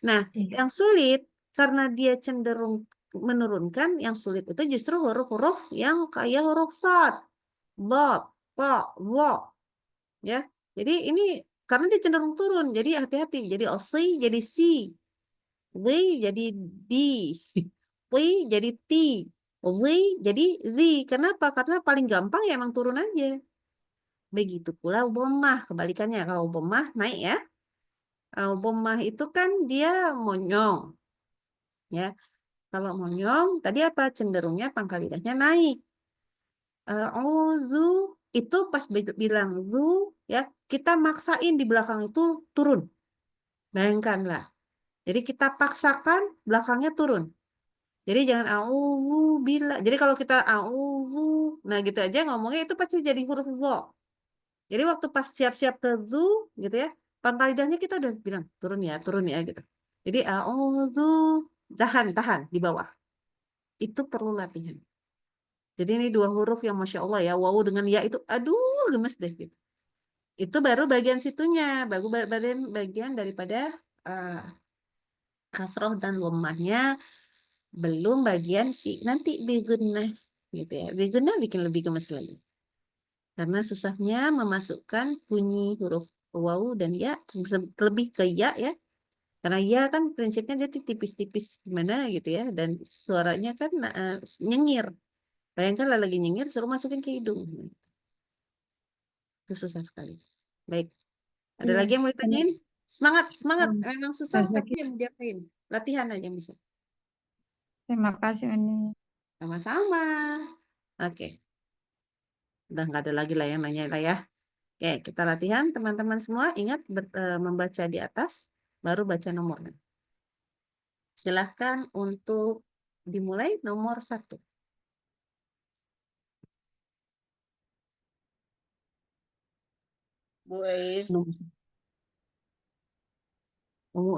S3: Nah, yang sulit karena dia cenderung menurunkan, yang sulit itu justru huruf-huruf yang kayak huruf sad, dot, to, wo, ya. Jadi ini karena dia cenderung turun, jadi hati-hati. Jadi osi jadi si, li jadi di, pi jadi ti, li jadi zi. Kenapa? Karena paling gampang ya emang turun aja. Begitu pula dhammah, kebalikannya. Kalau dhammah naik ya. Dhammah itu kan dia monyong. Ya, kalau monyong tadi apa cenderungnya pangkal lidahnya naik. Zu itu pas bilang zu ya kita maksain di belakang itu turun. Bayangkanlah. Jadi kita paksakan belakangnya turun. Jadi jangan bila. Jadi kalau kita nah gitu aja ngomongnya itu pasti jadi huruf zo. Jadi waktu pas siap-siap ke zu gitu ya, pangkal lidahnya kita udah bilang turun ya gitu. Jadi tahan di bawah. Itu perlu latihan. Jadi ini dua huruf yang Masya Allah ya, wawu dengan ya itu, aduh gemes deh gitu. Itu baru bagian situnya, bagian daripada kasroh dan lemahnya, belum bagian si nanti bigunnah gitu ya. Bigunnah bikin lebih gemes lagi. Karena susahnya memasukkan bunyi huruf waw dan ya, lebih ke ya ya. Karena ya kan prinsipnya dia tipis-tipis gimana gitu ya, dan suaranya kan nyengir. Bayangkan lah lagi nyengir suruh masukin ke hidung. Itu susah sekali. Baik. Ada
S5: Iya.
S3: lagi yang mau ditanyain? Semangat, semangat. Memang susah
S5: Terima
S3: tapi yang diapain. Latihan aja bisa.
S5: kasih Uni.
S3: Sama-sama. Oke. Udah nggak ada lagi lah yang nanya lah ya. Oke, kita latihan teman-teman semua. Ingat membaca di atas, baru baca nomornya. Silahkan untuk dimulai nomor 1.
S1: Bu Ais,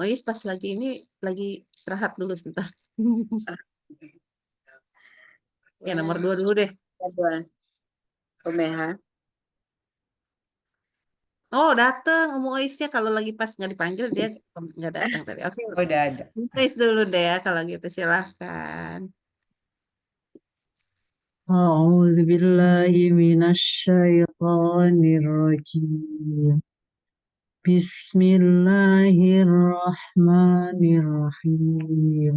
S3: Ais pas lagi ini lagi istirahat dulu sebentar. Ya nomor 2 dulu deh.
S1: Buan Umeha.
S3: Oh dateng Aisnya kalau lagi pas nggak dipanggil dia nggak datang tadi. Oke,
S4: Oh, udah ada.
S3: Ais dulu deh ya kalau gitu silahkan.
S2: أعوذ بالله من الشيطان الرجيم بسم الله الرحمن الرحيم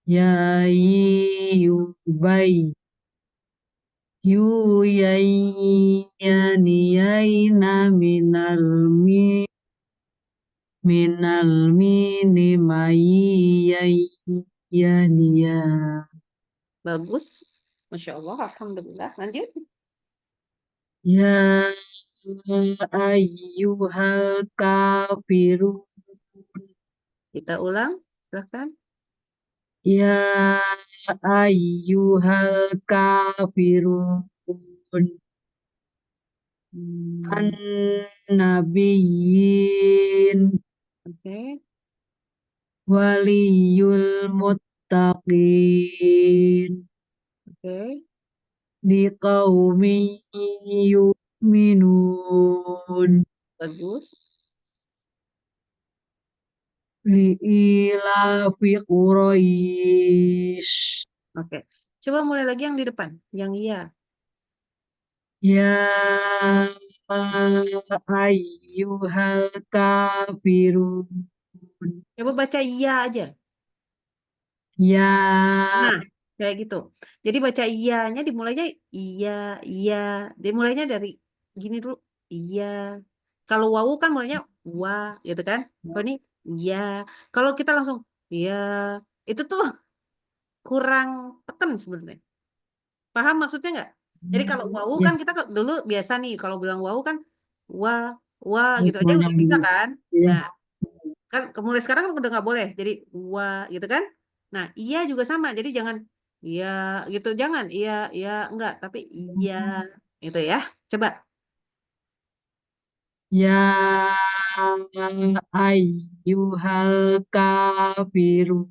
S2: يا يوبي يويين من المين مييينيا
S3: Bagus. Masya Allah, Alhamdulillah. Lanjut.
S2: يا أيها الكافرون
S3: Kita ulang. Silahkan.
S2: يا أيها الكافرون النبيين
S3: Oke.
S2: ولي المتقين
S3: Oke.
S2: لقوم يؤمنون
S3: Bagus.
S2: لإيلاف قريش
S3: Oke. Coba mulai lagi yang di depan. Yang iya.
S2: يا أيها الكافرون
S3: Coba baca iya aja.
S2: يا
S3: Nah, kayak gitu. Jadi baca iyanya dimulainya iya, iya. Dimulainya dari gini dulu. Iya. Kalau wawu kan mulainya wa, gitu kan? Kalau ini iya. Kalau kita langsung iya, itu tuh kurang teken sebenarnya. Paham maksudnya nggak? Jadi kalau wawu
S2: ya
S3: kan kita dulu biasa nih, kalau bilang wawu kan wa, wa gitu aja
S2: semuanya
S3: udah bisa
S2: dulu
S3: kan?
S2: ya
S3: Nah, kan mulai sekarang kan udah nggak boleh. Jadi wa gitu kan? Nah, iya juga sama. Jadi jangan iya gitu, jangan iya iya enggak, tapi iya gitu ya. Coba.
S2: ya ayyuhal kafirun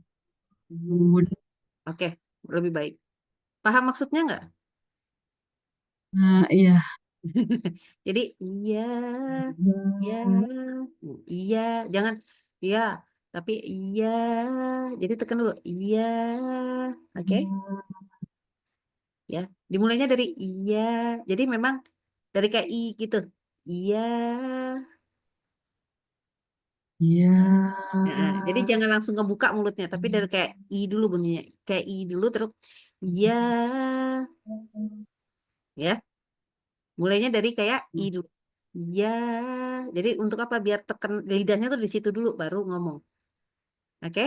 S3: Oke, lebih baik. Paham maksudnya nggak?
S2: nah iya
S3: Jadi iya, iya, iya, jangan iya, tapi iya. Jadi tekan dulu iya, oke? Ya, dimulainya dari iya. Jadi memang dari kayak i gitu. Iya.
S2: ya
S3: Nah, jadi jangan langsung ngebuka mulutnya, tapi dari kayak i dulu bunyinya. Kayak i dulu terus iya, ya. Mulainya dari kayak i dulu. Iya. Jadi untuk apa? Biar tekan lidahnya tuh di situ dulu baru ngomong. Oke?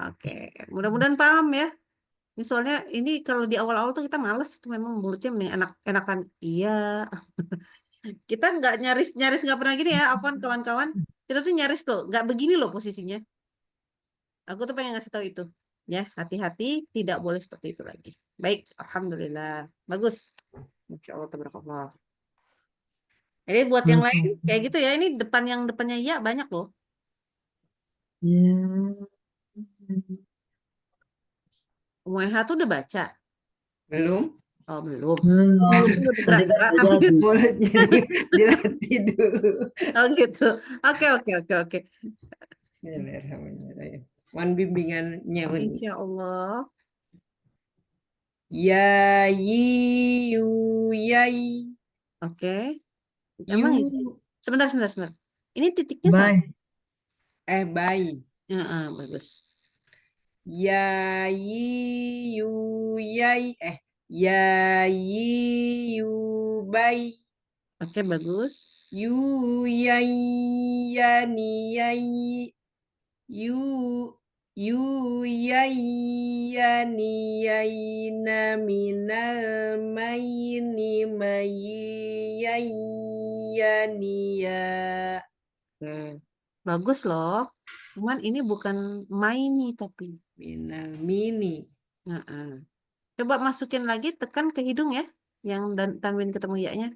S3: Oke. Mudah-mudahan paham ya. Ini soalnya ini kalau di awal-awal tuh kita males tuh memang mulutnya mending enak-enakan iya. Kita nggak nyaris nggak pernah gini ya, Afwan kawan-kawan. Kita tuh nyaris loh, nggak begini loh posisinya. Aku tuh pengen ngasih tahu itu. Ya, hati-hati tidak boleh seperti itu lagi. Baik, alhamdulillah. Bagus. Masya Allah, tabarakallah. Jadi buat yang lain kayak gitu ya, ini yang depannya iya banyak loh.
S2: ya
S3: UMH tuh udah baca.
S4: Belum?
S3: Oh, belum.
S2: Belum.
S3: Mulutnya udah
S2: Tadi kan
S3: gerak-gerak
S2: udah
S3: tapi
S2: jadi.
S4: Mulutnya dilatih dulu.
S3: oh gitu. Oke, oke, oke, oke.
S4: Bismillahirrahmanirrahim. Mohon bimbingannya Uni.
S3: Insya Allah.
S4: Ya yi yu yai
S3: Oke. Emang
S4: yu
S3: sebentar. Ini titiknya sama.
S2: Bye.
S4: bayi.
S3: Bagus.
S4: Ya yi yu yai ya yi yu bai
S3: Oke, bagus.
S4: yu yai ya ni yai yu yu yai ya ni yai na minal maini mai yai ya ni ya.
S3: Oke. Bagus loh. Cuman ini bukan maini tapi.
S4: Minal mini.
S3: Heeh. Coba masukin lagi, tekan ke hidung ya. Yang tanwin ketemu ya-nya.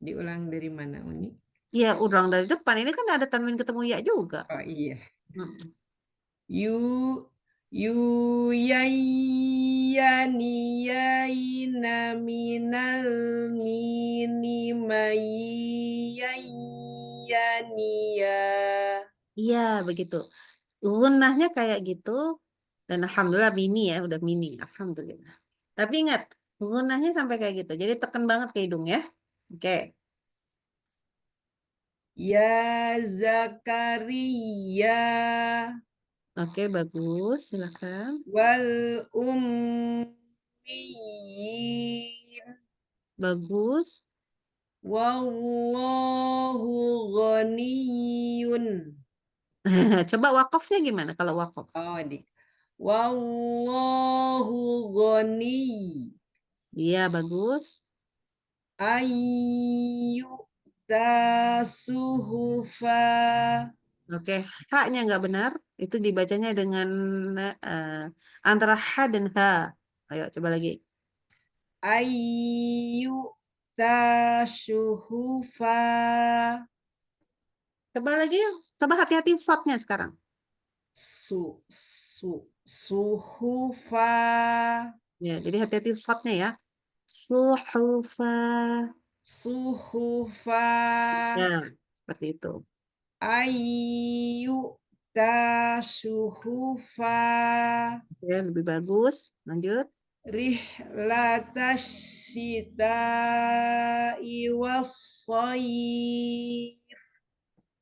S4: Diulang dari mana Uni?
S3: Iya, ulang dari depan. Ini kan ada tanwin ketemu ya juga.
S4: Oh iya.
S3: Mm.
S4: Yu yu yai ya ni yai na minal mini mai yai ya ni ya.
S3: Iya, begitu. Gunnahnya kayak gitu. Dan alhamdulillah mini ya, udah mini. Alhamdulillah. Tapi ingat, gunnahnya sampai kayak gitu. Jadi tekan banget ke hidung ya. Oke.
S4: Ya Zakaria
S3: Oke, bagus. Silakan.
S4: wal ummiyin
S3: Bagus.
S4: wallahu ghaniyun.
S3: Coba wakofnya gimana kalau wakof?
S4: Oh, wallahu ghani
S3: Iya, bagus.
S4: ayu tasuhufa.
S3: Oke, H-nya nggak benar. Itu dibacanya dengan eh, antara H dan H. Ayo, coba lagi.
S4: Ayu tasuhufa.
S3: Coba lagi. Coba hati-hati shotnya sekarang.
S4: Suhufa.
S3: Ya, jadi hati-hati shotnya ya. Suhufa.
S4: Suhufa.
S3: Ya, seperti itu.
S4: Ayu tasuhufa.
S3: Oke, lebih bagus. Lanjut.
S4: Rihlatas syita'i wassayif.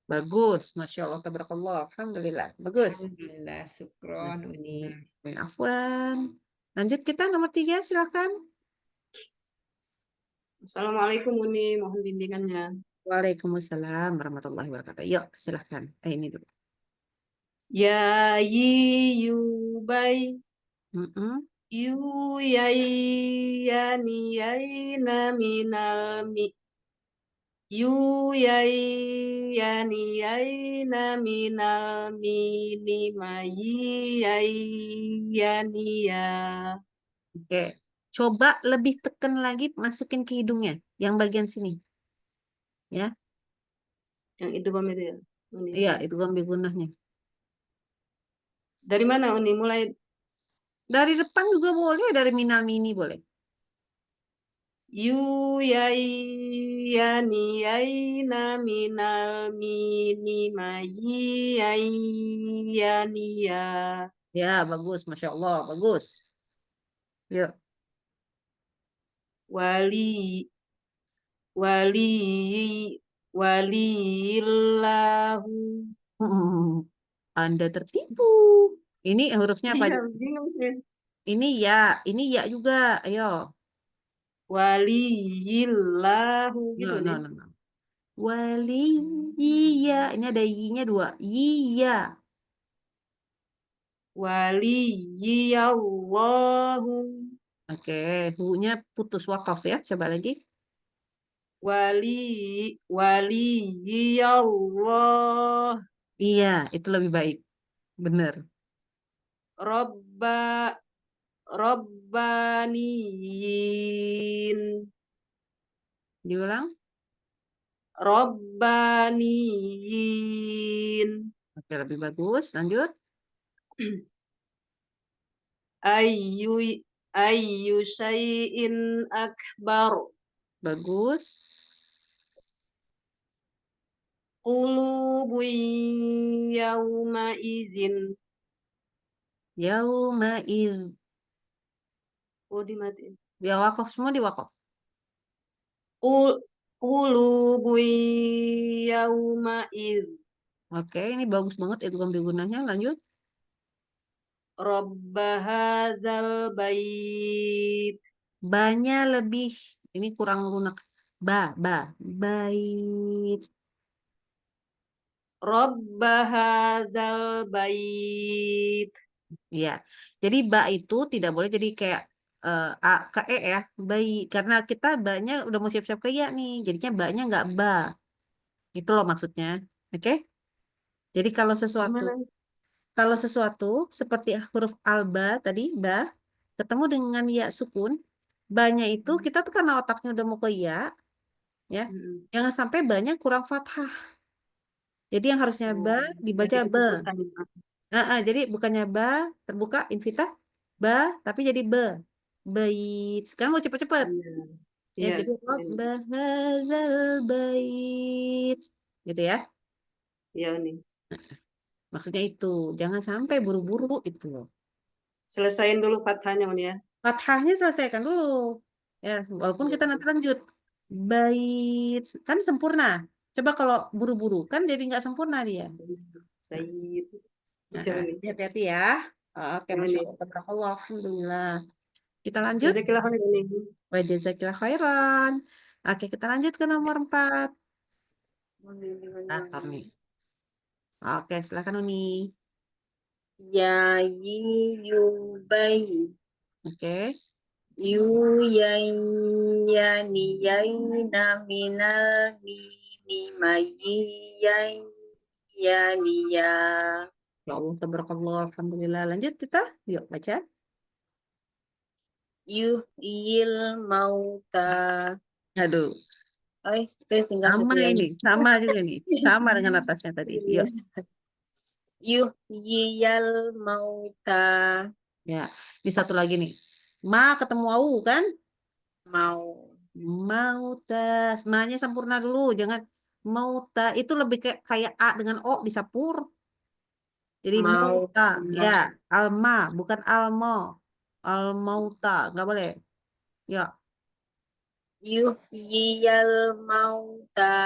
S3: Bagus. Masya Allah. Tabarakallah. Alhamdulillah. Bagus.
S4: Alhamdulillah, syukron Uni.
S3: Afwan. Lanjut kita nomor 3, silakan.
S6: Assalamualaikum Uni, mohon bimbingannya.
S3: Waalaikumsalam warahmatullahi wabarakatuh. Yuk, silahkan. Ini dulu.
S6: Ya yi yu bai
S3: Mm-mm.
S6: yu yai ya ni yai na minal mi yu yai ya ni yai na minal mi ni ma yi yai ya ni ya.
S3: Oke. Coba lebih tekan lagi, masukin ke hidungnya. Yang bagian sini. Ya.
S6: Yang itu itu ya Uni.
S3: Iya, itu gambar gunahnya.
S6: Dari mana Uni? Mulai
S3: Dari depan juga boleh, dari minal mini boleh.
S6: yu yai ya ni yai na minal mi ni ma yi yai ya ni ya.
S3: Ya, bagus. Masya Allah, bagus. Yuk.
S6: Wali wali walillahu.
S3: Anda tertipu. Ini hurufnya apa?
S6: Iya, bingung sih.
S3: Ini ya juga. Ayo.
S6: Waliyillahu gitu
S3: No,
S6: nih.
S3: no, no, no. Wali, iya. Ini ada i-nya 2. Iya.
S6: Waliyallahu.
S3: Oke, hu-nya putus wakaf ya. Coba lagi.
S6: Waliyallah.
S3: Iya, itu lebih baik. Bener.
S6: Robba Robbaniyin.
S3: Diulang.
S6: Robbaniyin.
S3: Oke, lebih bagus. Lanjut.
S6: Ayu ayyu syai'in akbar.
S3: Bagus.
S6: Qulubun yawma izin.
S3: Yauma iz.
S6: Oh, dimatiin.
S3: Ya wakaf semua di wakaf.
S6: Qulubun yawma iz.
S3: Oke, ini bagus banget idgham bigunahnya. Lanjut.
S6: Rabba hadzal bait.
S3: Ba-nya lebih. Ini kurang lunak. Bait.
S6: Rabba hadzal bait.
S3: Ya. Jadi ba itu tidak boleh jadi kayak a ke e ya. Bayi. Karena kita ba-nya udah mau siap-siap ke ya nih. Jadinya ba-nya nggak ba. Itu loh maksudnya. Oke? Jadi
S6: Gimana?
S3: kalau sesuatu seperti huruf alba tadi, ba, ketemu dengan ya sukun, ba-nya itu kita tuh karena otaknya udah mau ke ya, ya. Jangan sampai ba-nya kurang fathah. Jadi yang harusnya ba dibaca
S6: Jadi
S3: ba.
S6: ikutan.
S3: Jadi bukannya ba terbuka infitah ba tapi jadi be. Bait. Sekarang mau cepet-cepet.
S6: Iya.
S3: Ya
S6: Iya,
S3: jadi
S6: ini.
S3: Rabb hadzal bait. Gitu ya.
S6: Iya nih.
S3: Maksudnya itu, jangan sampai buru-buru itu loh.
S6: Selesain dulu fathahnya Uni ya.
S3: Fathahnya selesaikan dulu. Ya, walaupun kita nanti lanjut. Bait. Kan sempurna. Coba kalau buru-buru kan jadi nggak sempurna dia.
S6: Bait.
S3: Nah,
S6: Siapa nih?
S3: hati-hati ya. Oke,
S6: Ya
S3: Masya
S6: nih.
S3: Allah. Tabarakallah. Alhamdulillah. Kita lanjut.
S6: Jazakillah khair nih.
S3: Wa jazakillah khairan. Oke, kita lanjut ke nomor 4. Nah, nih. Oke, silakan Uni.
S1: Ya yi yu bai.
S3: Oke.
S1: Yu yai ya ni yai na minal mi ni mayi yai ya ni ya.
S3: Ya Allah, tabarakallah. Alhamdulillah. Lanjut kita. Yuk, baca.
S1: Yuhyil mauta.
S3: Aduh,
S1: Terus tinggal
S3: sama
S1: satu
S3: ini.
S1: lagi.
S3: Sama juga nih. Sama dengan atasnya tadi. Yuk.
S1: Yuhyiyal mauta.
S3: Ya, ini satu lagi nih. Ma ketemu au kan?
S1: Mau.
S3: Mautas. Ma-nya sempurna dulu. Jangan mauta. Itu lebih kayak A dengan O disapur. Jadi
S1: Mau.
S3: mauta. Ya, alma. Bukan almo. Almauta. Nggak boleh. Ya.
S1: Yuhyiyal mauta.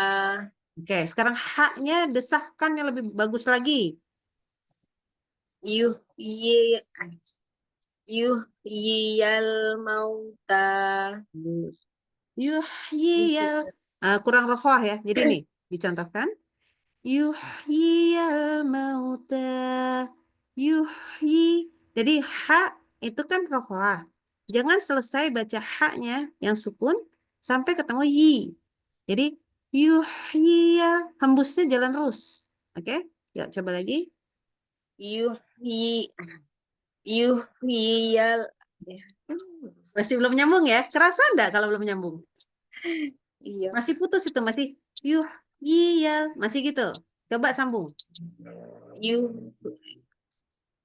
S3: Oke, sekarang haknya desahkan yang lebih bagus lagi.
S1: Yuhyiyal mauta.
S3: Yuhyiyal. Kurang rohoh ya. Jadi nih, dicontohkan. Yuhyiyal mauta. Yuhyi. Jadi hak itu kan rohoh. Jangan selesai baca haknya yang sukun sampai ketemu yi. Jadi yuhyiyal. Hembusnya jalan terus. Oke? Yuk coba lagi.
S1: Yuhyiyal.
S3: Masih belum nyambung ya? Kerasa enggak kalau belum nyambung?
S1: Iya.
S3: Masih putus itu, masih masih gitu. Coba sambung.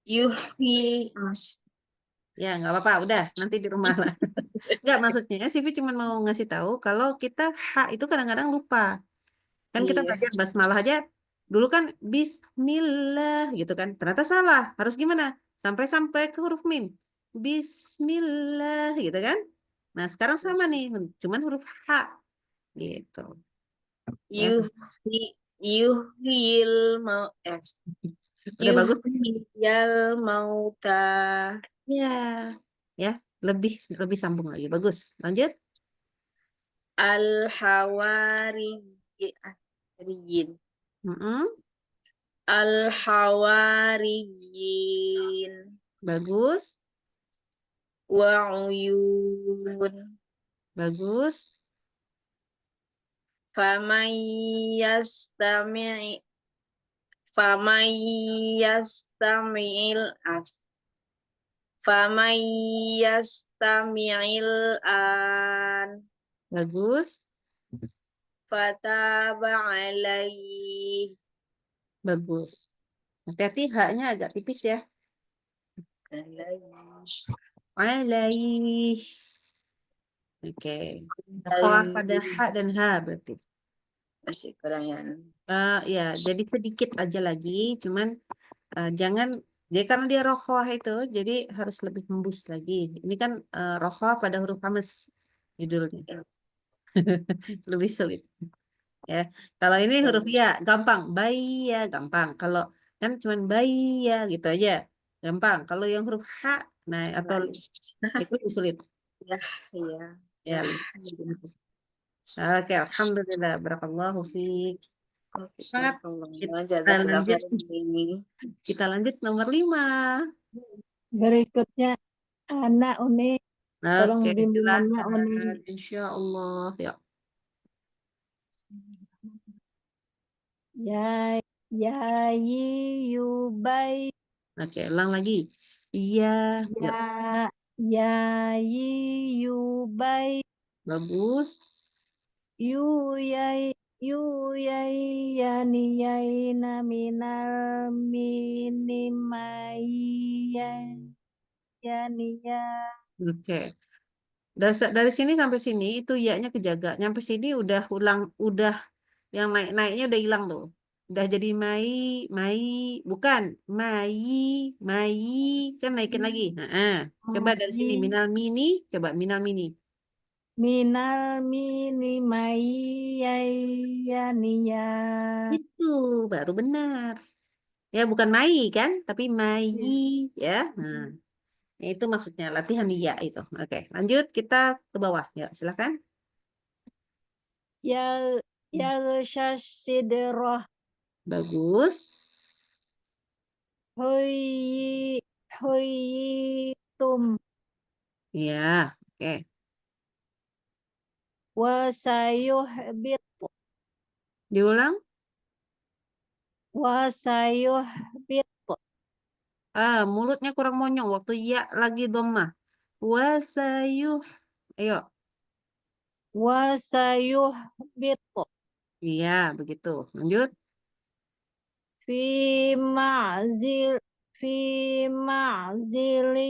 S1: Yuhyi.
S3: Ya, nggak apa-apa, udah nanti di rumah lah. Nggak, maksudnya Sivi cuma mau ngasih tahu kalau kita hak itu kadang-kadang lupa. Kan kita
S1: Iya.
S3: belajar basmalah aja dulu kan bismillah gitu kan. Ternyata salah. Harus gimana? Sampai ke huruf mim. Bismillah gitu kan. Nah, sekarang sama nih, cuman huruf H gitu. Ya.
S1: Yuhyil mau
S3: Udah bagus?
S1: Yuhyiyal mauta.
S3: Ya. Ya, lebih sambung lagi. Bagus. Lanjut.
S1: Al-hawariyin. Al-hawariyin.
S3: Bagus.
S1: Wa'uyun.
S3: Bagus.
S1: Faman yastami'il an.
S3: Bagus.
S1: Fataba alaih.
S3: Bagus. Hati-hati haknya agak tipis ya. alaih. Oke. Rokoah pada ha dan ha berarti.
S1: Masih kurang ya.
S3: Ya, jadi sedikit aja lagi, cuman jangan, jadi karena dia rokoah itu, jadi harus lebih embus lagi. Ini kan rokoah pada huruf hamas judulnya, lebih sulit. Ya, kalau ini huruf ya gampang, bayi ya gampang. Kalau kan cuman bayi ya gitu aja, gampang. Kalau yang huruf ha, nah atau itu lebih sulit.
S1: Ya, iya.
S3: Ya, oke, alhamdulillah, barakallahu fiik. Semangat. Kita lanjut. Kita lanjut nomor 5.
S7: Berikutnya anak Uni, tolong
S3: Oke,
S7: bimbingannya Uni.
S3: silakan. Insya Allah. Ya.
S7: Ya yubai
S3: Oke, ulang lagi. Iya. Ya.
S7: ya yubai
S3: Bagus.
S7: yai yani yaina minal minimai yani ya.
S3: Oke. Dari sini sampai sini itu ya-nya kejaga. Nyampe sini udah udah yang naik-naiknya udah hilang tuh. Udah jadi mai, bukan mai, kan naikin lagi. Nah, coba dari sini minal mini, coba minal mini.
S7: Minal minimai yani ya.
S3: Itu baru benar. Ya bukan mai kan, tapi mai ya. Nah, itu maksudnya latihan ya itu. Oke, lanjut kita ke bawah. Ya, silakan.
S7: Ya sidroh
S3: Bagus.
S7: hoyitum
S3: Ya, oke.
S7: wasayuhbit
S3: Diulang.
S7: wasayuhbit
S3: Mulutnya kurang monyong waktu ya lagi dhammah. Wasayuh. Ayo.
S7: wasayuhbit
S3: Iya, begitu. Lanjut.
S7: fi ma'zil fi ma'ziliya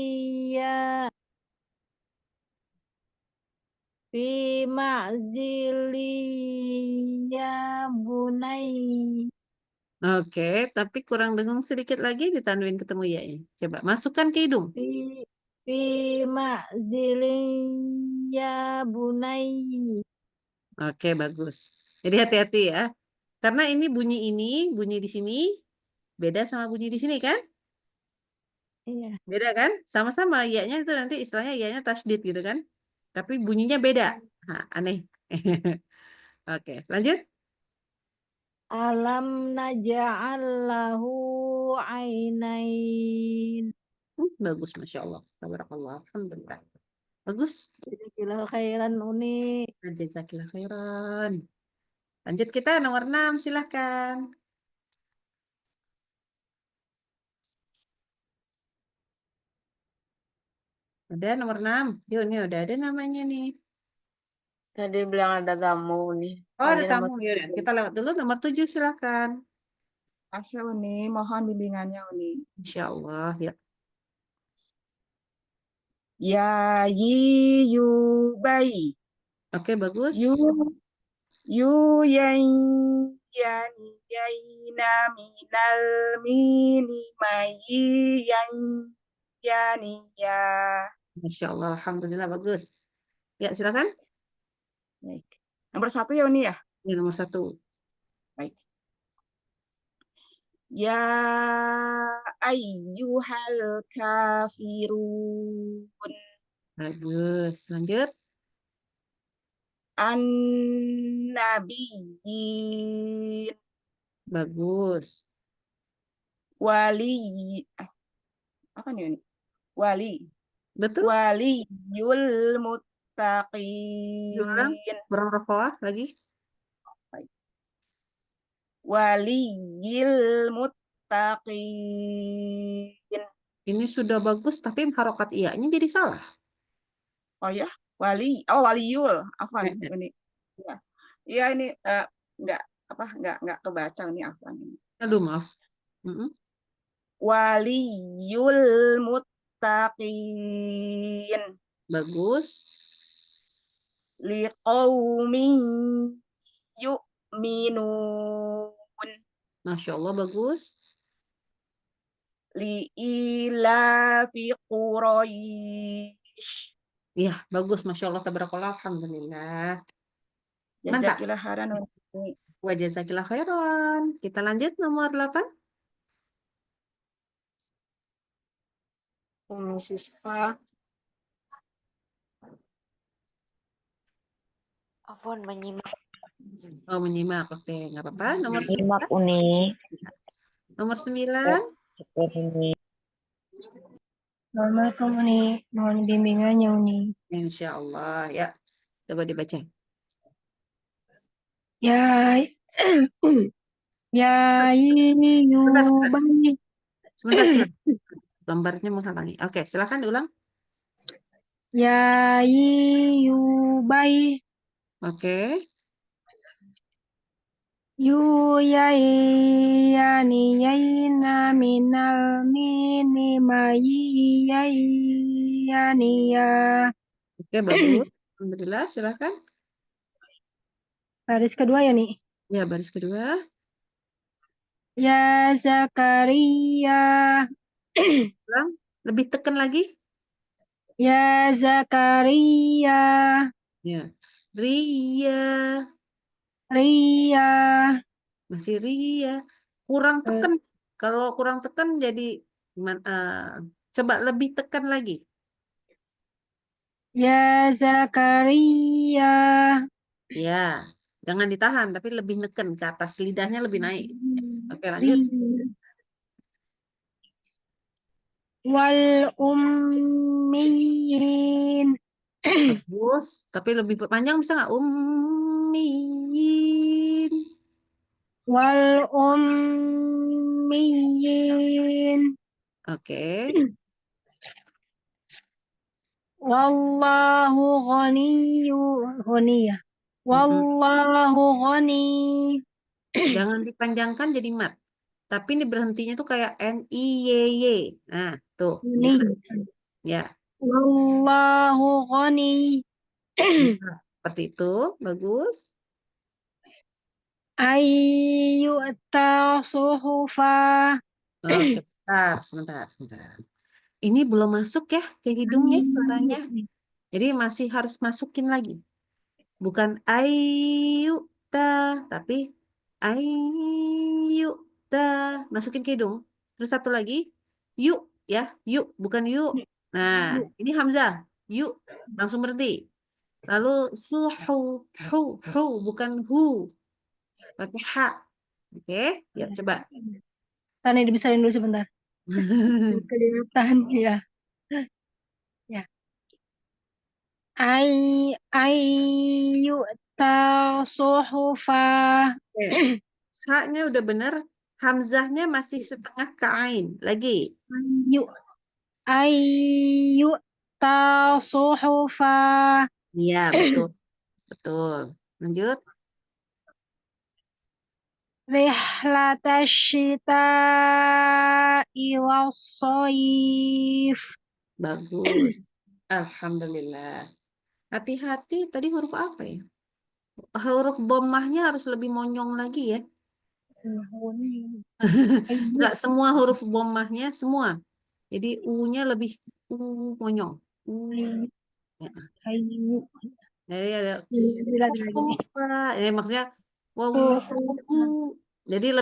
S7: fi ma'ziliya bunai
S3: Oke, tapi kurang dengung sedikit lagi ditanwin ketemu ya. Coba masukkan ke hidung.
S7: fi ma'ziliya bunai.
S3: Oke, bagus. Jadi hati-hati ya. Karena ini bunyi di sini beda sama bunyi di sini kan?
S7: Iya.
S3: Beda kan? Sama-sama ya-nya itu nanti istilahnya ya-nya tasdid gitu kan? Tapi bunyinya beda. Nah, aneh. Oke, lanjut.
S7: Alam naja'al lahu ainain.
S3: Bagus, Masya Allah. Tabarakallah. Alhamdulillah. Bagus.
S7: Jazakallahu khairan Uni.
S3: Jazakillah khairan. Lanjut kita nomor 6, silahkan. Udah nomor 6. Yuk, ini udah ada namanya nih.
S1: Tadi bilang ada tamu nih.
S3: Oh, ada
S1: Tadi
S3: tamu.
S1: nomor
S3: Yaudah,
S1: 7.
S3: kita lewat dulu nomor 7, silahkan.
S8: Kasih Uni, mohon bimbingannya Uni.
S3: Insya Allah. Ya.
S8: Ya yu bai.
S3: Oke, bagus.
S8: Yu yan yan yaina minal mini mai yan yani ya.
S3: Masya Allah. Alhamdulillah, bagus. Ya, silakan.
S8: Baik. Nomor 1 ya Uni ya.
S3: Ini nomor 1.
S8: Baik. Ya ayyuhal kafirun.
S3: Bagus. Lanjut.
S8: An-nabiyyin.
S3: Bagus.
S8: Wali. Apa nih Uni? Wali.
S3: Betul.
S8: Waliyul
S3: Diulang.
S8: muttaqin.
S3: Kurang rokoah lagi.
S8: Waliyil muttaqin.
S3: Ini sudah bagus, tapi harokat iya-nya jadi salah.
S8: Oh ya, waliyul. Afwan ini. Ya. Iya ini enggak kebaca ini afwan ini.
S3: Aduh, maaf.
S8: Waliyul muttaqin
S3: Bagus.
S8: liqaumin yu'minun
S3: Masya Allah, bagus.
S8: liilafi Quraisy.
S3: Iya, bagus. Masya Allah, tabarakallah, alhamdulillah. Mantap.
S8: Jazakillah khairan.
S3: Wa jazakillah khairan. Kita lanjut nomor 8.
S1: Siswa.
S9: Afwan menyimak.
S3: Oh, menyimak. Oke, nggak apa-apa. Nomor
S9: Menyimak
S3: 9.
S9: Uni.
S3: Nomor 9.
S9: Uni.
S7: Assalamualaikum Uni. Mohon bimbingannya Uni.
S3: Insya Allah. Ya, coba dibaca.
S7: Ya, ya
S3: Sebentar, sebentar.
S7: yubani.
S3: Sebentar, sebentar. Gambarnya menghalangi. Oke, silakan diulang.
S7: Ya yubai.
S3: Oke.
S7: Yu yani yaina minal mini mayi yani ya.
S3: Oke, bagus. Alhamdulillah, silakan.
S7: Baris kedua ya nih.
S3: Ya, baris kedua.
S7: Ya Zakaria.
S3: Ulang. Lebih tekan lagi.
S7: Ya Zakaria.
S3: Ya. Ria.
S7: Ria.
S3: Masih Ria. Kurang tekan. Kalau kurang tekan jadi gimana? Coba lebih tekan lagi.
S7: Ya Zakaria.
S3: Ya. Jangan ditahan, tapi lebih neken ke atas. Lidahnya lebih naik. Oke, lanjut.
S7: Wal ummiyin.
S3: Bagus. Tapi lebih panjang bisa nggak? Ummiyin.
S7: Wal ummiyin.
S3: Oke.
S7: Wallahu ghaniyya. Wallahu ghani.
S3: Jangan dipanjangkan jadi mat. Tapi ini berhentinya tuh kayak NIYY. Nah, tuh.
S7: Ghani.
S3: Ya.
S7: Wallahu ghani.
S3: Seperti itu. Bagus.
S7: Ayu suhufa.
S3: Oke, sebentar. Ini belum masuk ya ke hidungnya suaranya. Jadi masih harus masukin lagi. Bukan ayu ta, tapi ayu ta. Masukin ke hidung. Terus satu lagi, yuk ya, yuk bukan yuk. Nah, ini hamzah. Yuk, langsung berhenti. Lalu suhu, hu, bukan hu. Pakai ha. Oke, yuk coba.
S7: Tadi dibesarin dulu sebentar. Kelihatan ya. Ya. Ayu suhufa.
S3: Haknya udah bener. Hamzahnya masih setengah ke ain. Lagi.
S7: Ayu suhufa.
S3: Iya, betul. Betul. Lanjut.
S7: Rihlatasyita'i was-shaif.
S3: Bagus. Alhamdulillah. Hati-hati, tadi huruf apa ya? Huruf dhammahnya harus lebih monyong lagi ya. Enggak semua huruf dhammahnya, semua. Jadi U-nya lebih monyong. Ya. Jadi ada maksudnya jadi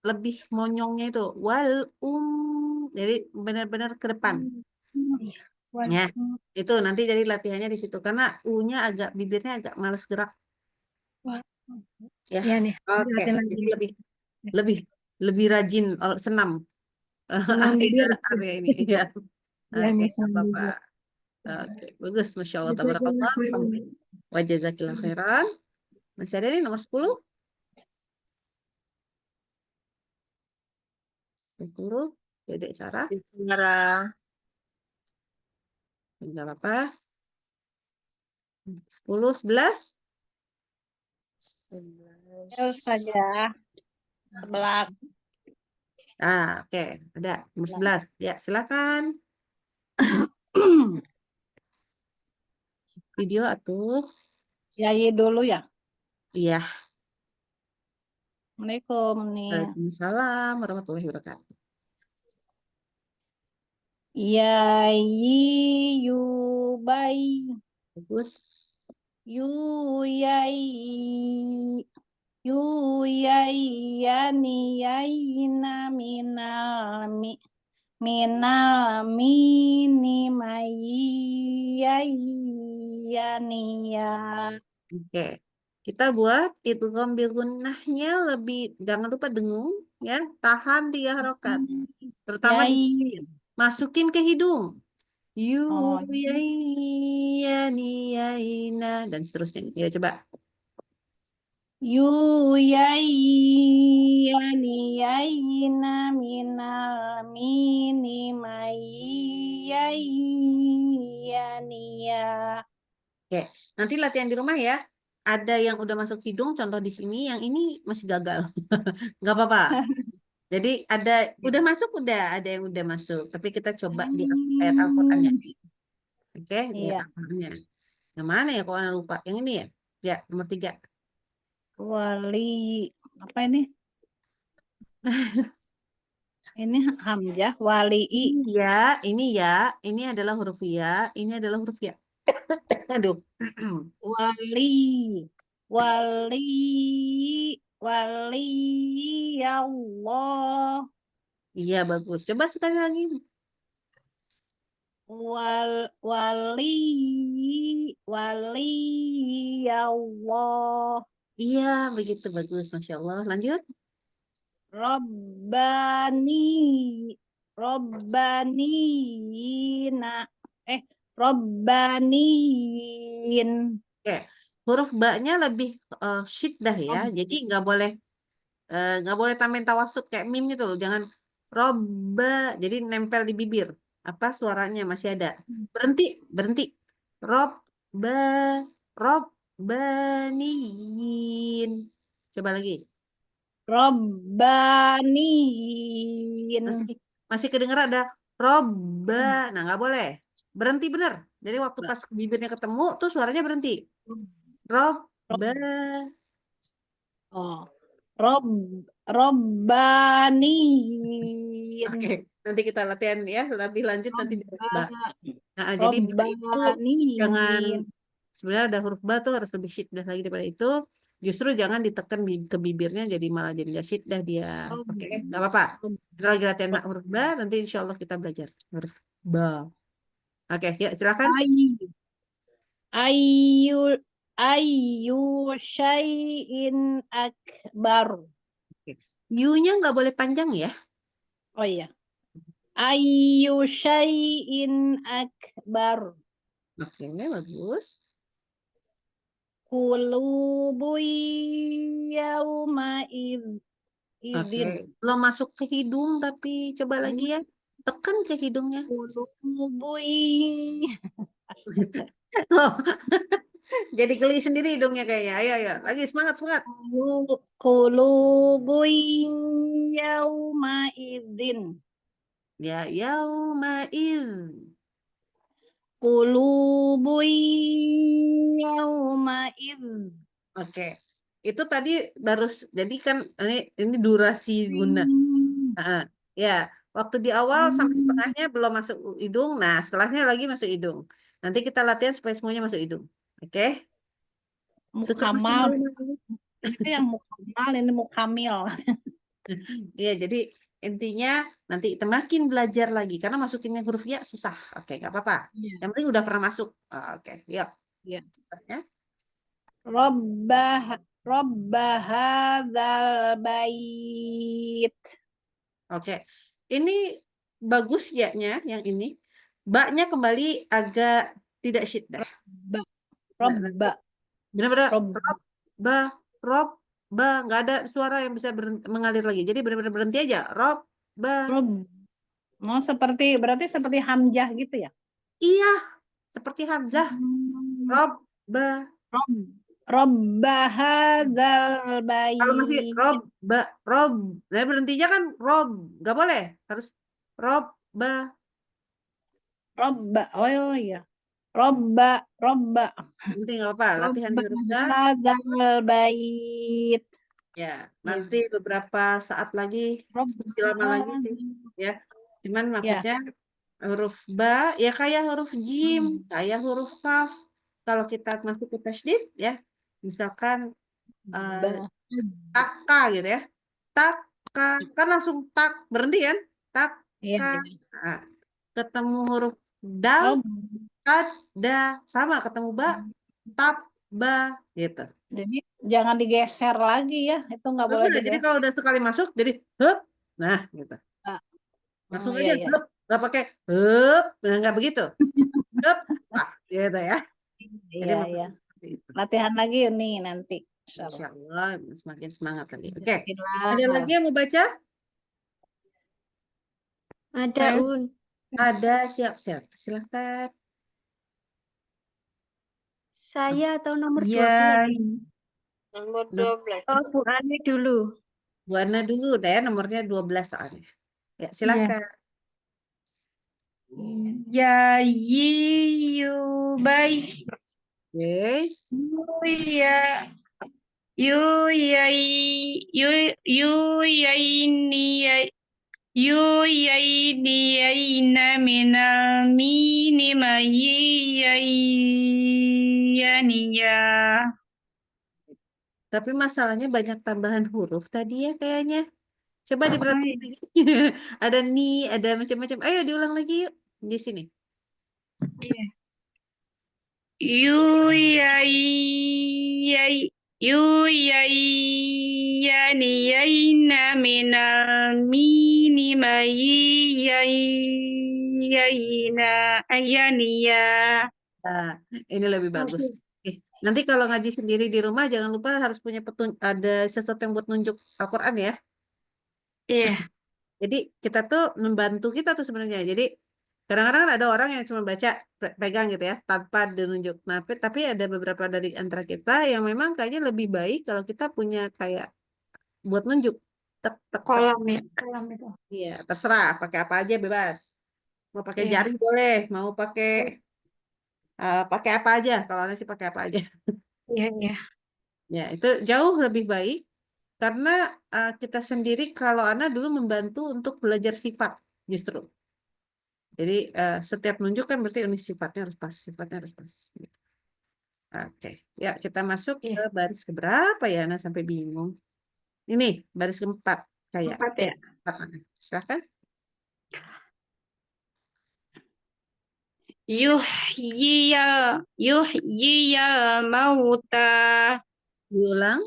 S3: lebih monyongnya itu wal jadi benar-benar ke depan. Ya, itu nanti jadi latihannya di situ karena U-nya bibirnya agak males gerak. Ya.
S7: Ya nih.
S3: Oke. Jadi lebih rajin senam. Area ini ya. Oke, Bapak. Oke, bagus, Masya Allah, tabarakallah. Wa jazakillah khairan. Masih ada nih nomor 10. 10, Dedek Sarah. Enggak apa-apa. 10, 11.
S1: 11.
S7: saja. 11.
S3: Oke. Ada nomor 11. Ya, silakan. Video atuh.
S7: Yai dulu ya.
S3: Iya.
S7: Assalamualaikum nih.
S3: Waalaikumsalam warahmatullahi wabarakatuh.
S7: Yai yubai
S3: Bagus.
S7: yai yani yaina minal mai yani ya.
S3: Oke. Kita buat idgham bil gunnahnya lebih, jangan lupa dengung ya, tahan 3 harokat. Terutama di
S7: Yai.
S3: masukin ke hidung. Yu
S7: Oh,
S3: yani yaina dan seterusnya. Ya coba.
S7: yai yani yaina minal mai yani ya.
S3: Oke, nanti latihan di rumah ya. Ada yang udah masuk hidung, contoh di sini, yang ini masih gagal. Nggak apa-apa. Jadi udah masuk, ada yang udah masuk. Tapi kita coba di ayat Al-Qur'annya. Oke, di ayat
S7: Iya.
S3: Al-Qur'annya. Yang mana ya, kok Ana lupa? Yang ini ya? Ya, nomor 3.
S7: Wali apa ini? Ini hamzah wali
S3: Ini adalah huruf ya, ini adalah huruf ya. Aduh.
S7: wali ya Allah
S3: Iya, bagus. Coba sekali lagi.
S7: wali ya Allah
S3: Iya, begitu bagus. Masya Allah. Lanjut.
S7: Robbanin.
S3: Oke. Huruf ba-nya lebih syiddah ya. Jadi nggak boleh tambahin tawasud kayak mim gitu loh. Jangan robba. Jadi nempel di bibir. Apa suaranya masih ada. Berhenti. Robba, robbanin. Coba lagi.
S7: Robbanin.
S3: Masih kedengeran ada robba. Nah, nggak boleh. Berhenti bener. Jadi waktu pas bibirnya ketemu tuh suaranya berhenti. Robba.
S7: Oh. Robbanin.
S3: Oke, nanti kita latihan ya, lebih lanjut nanti di huruf ba. Nah, jadi ba itu jangan, sebenarnya ada huruf ba tuh harus lebih syiddah lagi daripada itu. Justru jangan ditekan ke bibirnya, jadi malah jadi syiddah dia. Oke, nggak apa-apa. Kita lagi latihan huruf ba, nanti insya Allah kita belajar huruf ba. Oke, ya silakan.
S7: Ayu syai'in akbar.
S3: You-nya nggak boleh panjang ya.
S7: Oh iya. Ayu syai'in akbar.
S3: Oke, bagus.
S7: Qulubu yauma
S3: Oke,
S7: idzin.
S3: belum masuk ke hidung tapi coba lagi ya. Tekan ke hidungnya.
S7: Qulubu
S3: Oh, jadi geli sendiri hidungnya kayaknya. Ayo. Lagi semangat.
S7: Qulubu yauma idzin.
S3: Ya, yaumaiz.
S7: Qulubu yauma idzin.
S3: Oke. Itu tadi jadi kan ini durasi guna. Nah, ya, waktu di awal sampai setengahnya belum masuk hidung. Nah, setelahnya lagi masuk hidung. Nanti kita latihan supaya semuanya masuk hidung. Oke? Suka masih
S7: Mukamal.
S3: malu-malu.
S7: Itu yang mukamal, ini mukamil.
S3: Iya, jadi intinya nanti makin belajar lagi karena masukinnya huruf ya susah. Oke, nggak apa-apa. Yang penting udah pernah masuk. Oke, yuk.
S7: Iya.
S3: Ya.
S7: Rabbah hadzal bait.
S3: Oke. Ini bagus ya-nya yang ini. Ba-nya kembali agak tidak syiddah.
S7: Robba.
S3: Benar-benar ba, nggak ada suara yang bisa mengalir lagi. Jadi benar-benar berhenti aja. Ba.
S7: Mau berarti seperti hamzah gitu ya?
S3: Iya, seperti hamzah. Ba.
S7: Robba hadzal bait.
S3: Kalau masih nah berhentinya kan nggak boleh, harus ba.
S7: Robba. Oh iya. Robba.
S3: Nanti nggak apa-apa, latihan di huruf ga.
S7: Hadzal bait.
S3: Ya, nanti beberapa saat lagi, masih lama lagi sih, ya. Cuman maksudnya huruf ba, ya kayak huruf jim, kayak huruf kaf. Kalau kita masuk ke tasydid, ya, misalkan taka gitu ya, taka, kan langsung tak berhenti kan, tak,
S7: Iya.
S3: Nah, ketemu huruf dal, tad, da, sama ketemu ba, tap, ba, gitu.
S7: Jadi jangan digeser lagi ya. Itu nggak boleh
S3: Jadi
S7: digeser.
S3: kalau udah sekali masuk, jadi hup, nah gitu. Langsung aja
S7: iya.
S3: hup, nggak pakai hup, nggak begitu. Hup, wah, gitu ya. Jadi
S7: Iya,
S3: maksudnya
S7: iya.
S3: seperti itu.
S7: Latihan lagi nih nanti.
S3: Insya Allah semakin semangat lagi. Oke,
S7: Bismillah.
S3: ada lagi yang mau baca?
S10: Ada, Un.
S3: Ada, siap-siap. Silahkan.
S10: Saya atau nomor
S5: Ya,
S10: 12?
S1: Nomor 12.
S10: Oh, Bu Ani dulu.
S3: Bu Ana dulu deh, nomornya 12 soalnya. Ya, silakan.
S5: ya, yu, baik.
S3: Oke.
S5: Ya, yu, yai, yu, yai, ni, yai, yu, yai, ni, yai, na, minal, mini, ma, yi, yai, ya, ni, ya.
S3: Tapi masalahnya banyak tambahan huruf tadi ya kayaknya. Coba diperhatikan lagi. Ada ni, ada macam-macam. Ayo diulang lagi yuk. Di sini.
S5: Yu, yai, yai, yu, yai, ya, ni, yai, na, minal, mini, ma, yi, yai, yai, na, ya, ni, ya.
S3: Nah, ini lebih bagus. Oke. Nanti kalau ngaji sendiri di rumah jangan lupa harus punya ada sesuatu yang buat nunjuk Al-Quran ya.
S5: Iya.
S3: Jadi kita tuh membantu kita tuh sebenarnya. Jadi kadang-kadang ada orang yang cuma baca pegang gitu ya tanpa dinunjuk. Nah, tapi ada beberapa dari antara kita yang memang kayaknya lebih baik kalau kita punya kayak buat nunjuk. Tek, tek, tek.
S5: Kolam ya, kolam itu.
S3: Iya, terserah pakai apa aja bebas. Mau pakai
S5: Iya.
S3: jari boleh, mau pakai apa aja. Kalau Ana sih pakai apa aja.
S5: Iya, iya.
S3: Ya, itu jauh lebih baik karena kita sendiri kalau Ana dulu membantu untuk belajar sifat justru. Jadi setiap nunjuk kan berarti ini sifatnya harus pas, sifatnya harus pas. Gitu. Oke, ya kita masuk ke baris keberapa ya Ana sampai bingung. Ini baris keempat kayak.
S5: 4 ya.
S3: 4 Ana. Silakan.
S5: Yuhyiyal mauta.
S3: Diulang.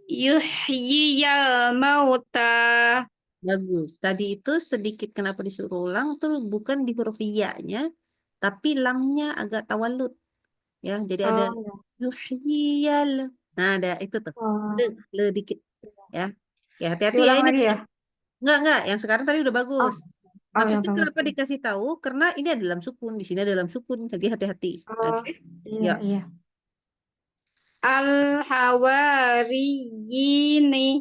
S5: Yuhyiyal mauta.
S3: Bagus. Tadi itu sedikit kenapa disuruh ulang tuh bukan di huruf iya-nya, tapi lamnya agak tawalud. Ya, jadi ada yuhyiyal. Nah, ada itu tuh. Le dikit. Ya. Ya, hati-hati ya
S5: Diulang
S3: ini.
S5: lagi ya?
S3: Enggak. Yang sekarang tadi udah bagus.
S5: Oh, ya,
S3: Maksudnya
S5: bagus.
S3: kenapa dikasih tahu? Karena ini ada dalam sukun, di sini ada dalam sukun. Jadi hati-hati. Oke.
S5: Iya,
S3: Ya.
S5: iya. Al-hawariyini.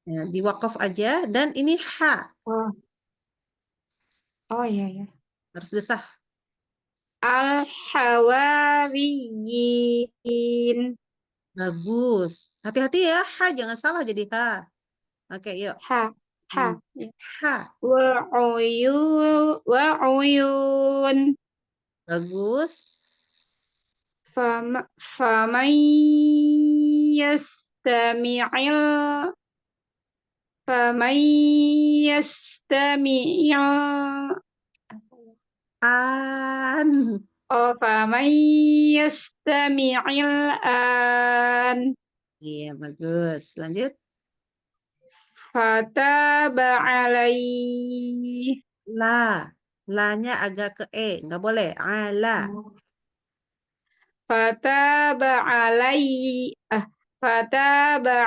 S3: Ya, di wakaf aja dan ini ha.
S5: Oh iya, iya.
S3: Harus desah.
S5: Al-hawariyin.
S3: Bagus. Hati-hati ya, ha jangan salah jadi ha. Oke, yuk.
S5: Ha. Ha.
S3: Ha.
S5: Wa'uyun.
S3: Bagus.
S5: Faman yastami'il
S3: An.
S5: faman yastami'il an.
S3: Iya, bagus. Lanjut.
S5: Fataba alaih.
S3: La. La-nya agak ke e. Nggak boleh. Ala.
S5: Fataba alaih. Fataba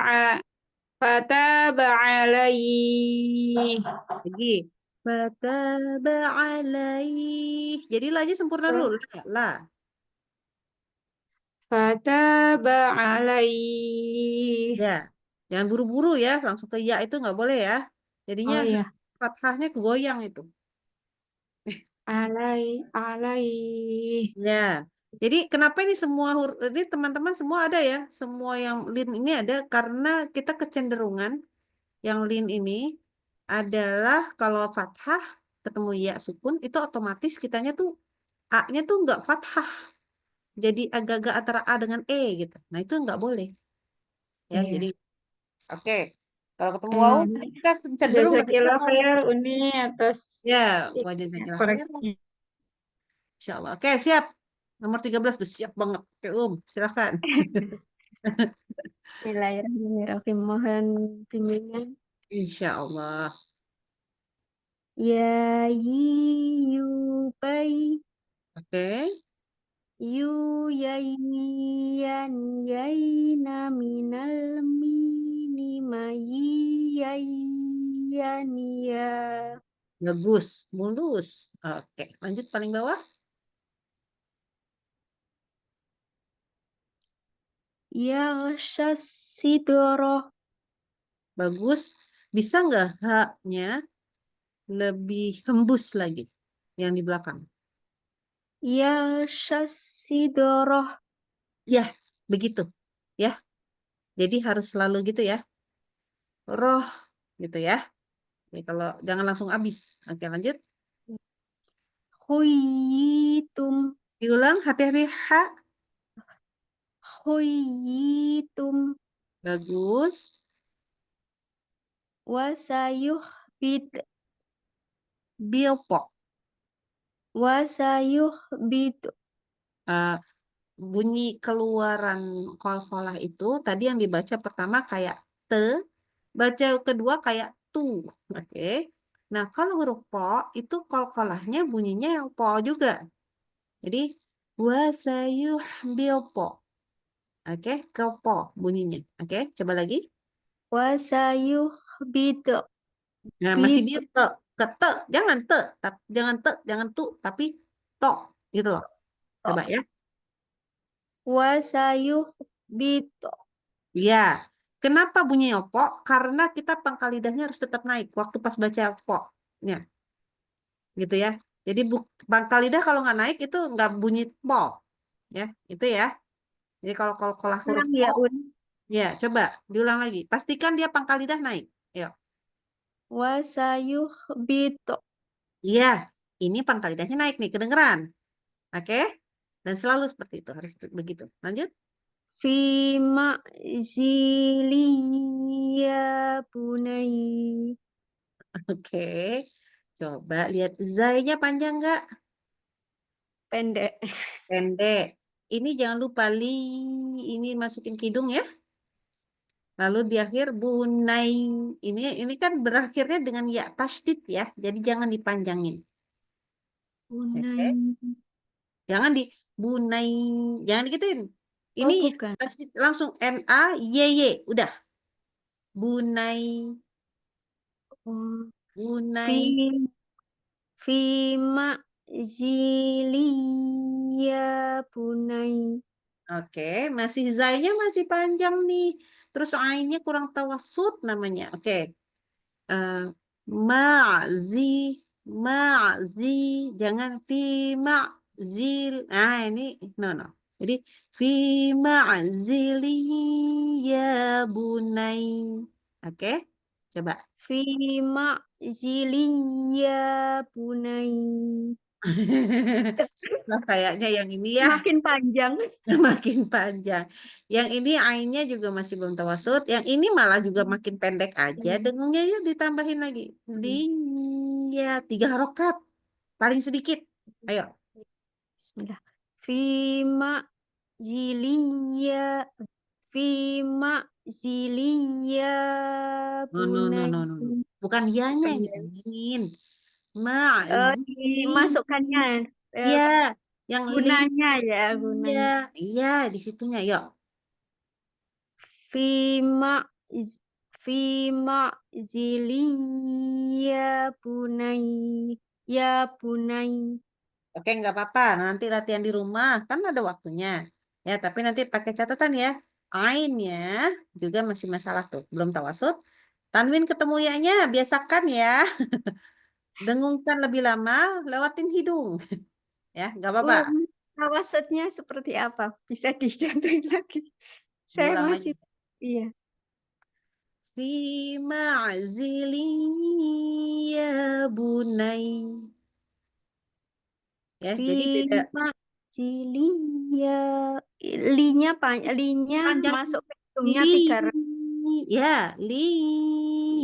S5: alaih.
S3: Lagi. Fataba alaih. Jadi la-nya sempurna dulu. La.
S5: Fataba alaih.
S3: Ya. Jangan buru-buru ya. Langsung ke ya itu nggak boleh ya. Jadinya
S5: Oh iya.
S3: fathahnya kegoyang itu.
S5: Alai.
S3: Ya. Jadi kenapa ini semua ini teman-teman semua ada ya? Semua yang lin ini ada karena kita kecenderungan yang lin ini adalah kalau fathah ketemu ya sukun itu otomatis kitanya tuh A-nya tuh nggak fathah. Jadi agak-agak antara A dengan E gitu. Nah, itu nggak boleh. Ya,
S10: Iya.
S3: jadi oke. Kalau ketemu wawu jadi kita cenderung nanti ke
S5: Jazakillah
S3: wawu.
S5: khair Uni atas
S3: Ya, wajah zakirah khair.
S5: koreksi.
S3: Insya Allah. Oke, siap. Nomor 13 tuh siap banget. Oke, silakan.
S10: Bismillahirrahmanirrahim. Mohon bimbingan.
S3: Insya Allah.
S10: Ya yubai
S3: Oke.
S10: yu yan yaina minal minima yan ya
S3: Bagus, mulus. Oke, lanjut paling bawah.
S10: sidoroh
S3: Bagus. Bisa nggak H-nya lebih hembus lagi yang di belakang?
S10: sidoroh
S3: Ya, begitu. Ya. Jadi harus selalu gitu ya. Roh gitu ya. Jadi kalau jangan langsung habis. Oke, lanjut.
S10: huyitum
S3: Diulang hati-hati H.
S10: huyitum
S3: Bagus.
S10: wasayuh bid
S3: Bilpok.
S10: wasayuh bid
S3: Eh, bunyi keluaran kol-kolah itu tadi yang dibaca pertama kayak te, baca kedua kayak tu. Oke. Nah, kalau huruf po itu kol-kolahnya bunyinya yang po juga. Jadi wasayuh bilpo. Oke, ke po bunyinya. Oke, coba lagi.
S10: wasayuh bid
S3: Nah, masih di te, ke te, jangan te, jangan tu, tapi to gitu loh. Coba ya.
S10: wasayuh bid
S3: Iya. Kenapa bunyinya po? Karena kita pangkal lidahnya harus tetap naik waktu pas baca po. Ya, gitu ya. Jadi pangkal lidah kalau nggak naik itu nggak bunyi po. Ya, itu ya. Jadi kalau huruf
S10: ulang
S3: po,
S10: ya Un
S3: ya coba diulang lagi. Pastikan dia pangkal lidah naik. Yuk.
S10: wasayuh bid
S3: Iya, ini pangkal lidahnya naik nih, kedengeran. Oke? Dan selalu seperti itu, harus begitu. Lanjut.
S10: fima ziliya bunai
S3: Oke. Coba lihat zai-nya panjang nggak?
S10: pendek
S3: Pendek. Ini jangan lupa ini masukin kidung ya. Lalu di akhir bunai. Ini kan berakhirnya dengan ya tasdid ya. Jadi jangan dipanjangin.
S10: bunai
S3: Oke. Jangan di bunai. Jangan digituin. Ini
S10: oh
S3: ya
S10: bukan
S3: tasdid langsung NAYY. Udah. Bunai.
S10: oh.
S3: Bunai.
S10: fi fima ziliya bunai
S3: Oke, masih zai-nya masih panjang nih. Terus ainnya kurang tawasud namanya. Oke. Eh, ma'zi, ma'zi, jangan fi ma'zil. Nah, ini no. Jadi fi ma'zili ya bunai. Oke. Coba.
S10: fima ziliya bunai
S3: Susah kayaknya yang ini ya.
S10: makin panjang
S3: Makin panjang. Yang ini ainnya juga masih belum tawasud. Yang ini malah juga makin pendek aja. Dengungnya ya ditambahin lagi. Dia 3 harokat. Paling sedikit. Ayo.
S10: Bismillah fima ziliya fima ziliya bunai
S3: Bukan ianya yang
S10: Bukan ya.
S3: dipanjangin. Ma'zi.
S10: Dimasukkannya
S3: Iya. Yang
S10: gunanya ya
S3: iya.
S10: gunanya
S3: Iya, di situnya. Yuk.
S10: fima fima ziliya bunai ya bunai
S3: Oke, nggak apa-apa. Nanti latihan di rumah. Kan ada waktunya. Ya, tapi nanti pakai catatan ya. Ainnya juga masih masalah tuh. Belum tawasud. Tanwin ketemu ya-nya. Biasakan ya. dengungkan lebih lama, lewatin hidung. Ya, nggak
S10: Oh,
S3: apa-apa.
S10: maksudnya seperti apa? Bisa dicontohin lagi. Saya
S3: Diulang
S10: masih,
S3: lagi.
S10: iya.
S3: Fi ma'zilin ya bunai. Ya, jadi beda.
S10: Cilia, linya linya
S3: Panjang
S10: masuk ke hidungnya
S3: li,
S10: 3
S3: ya, li,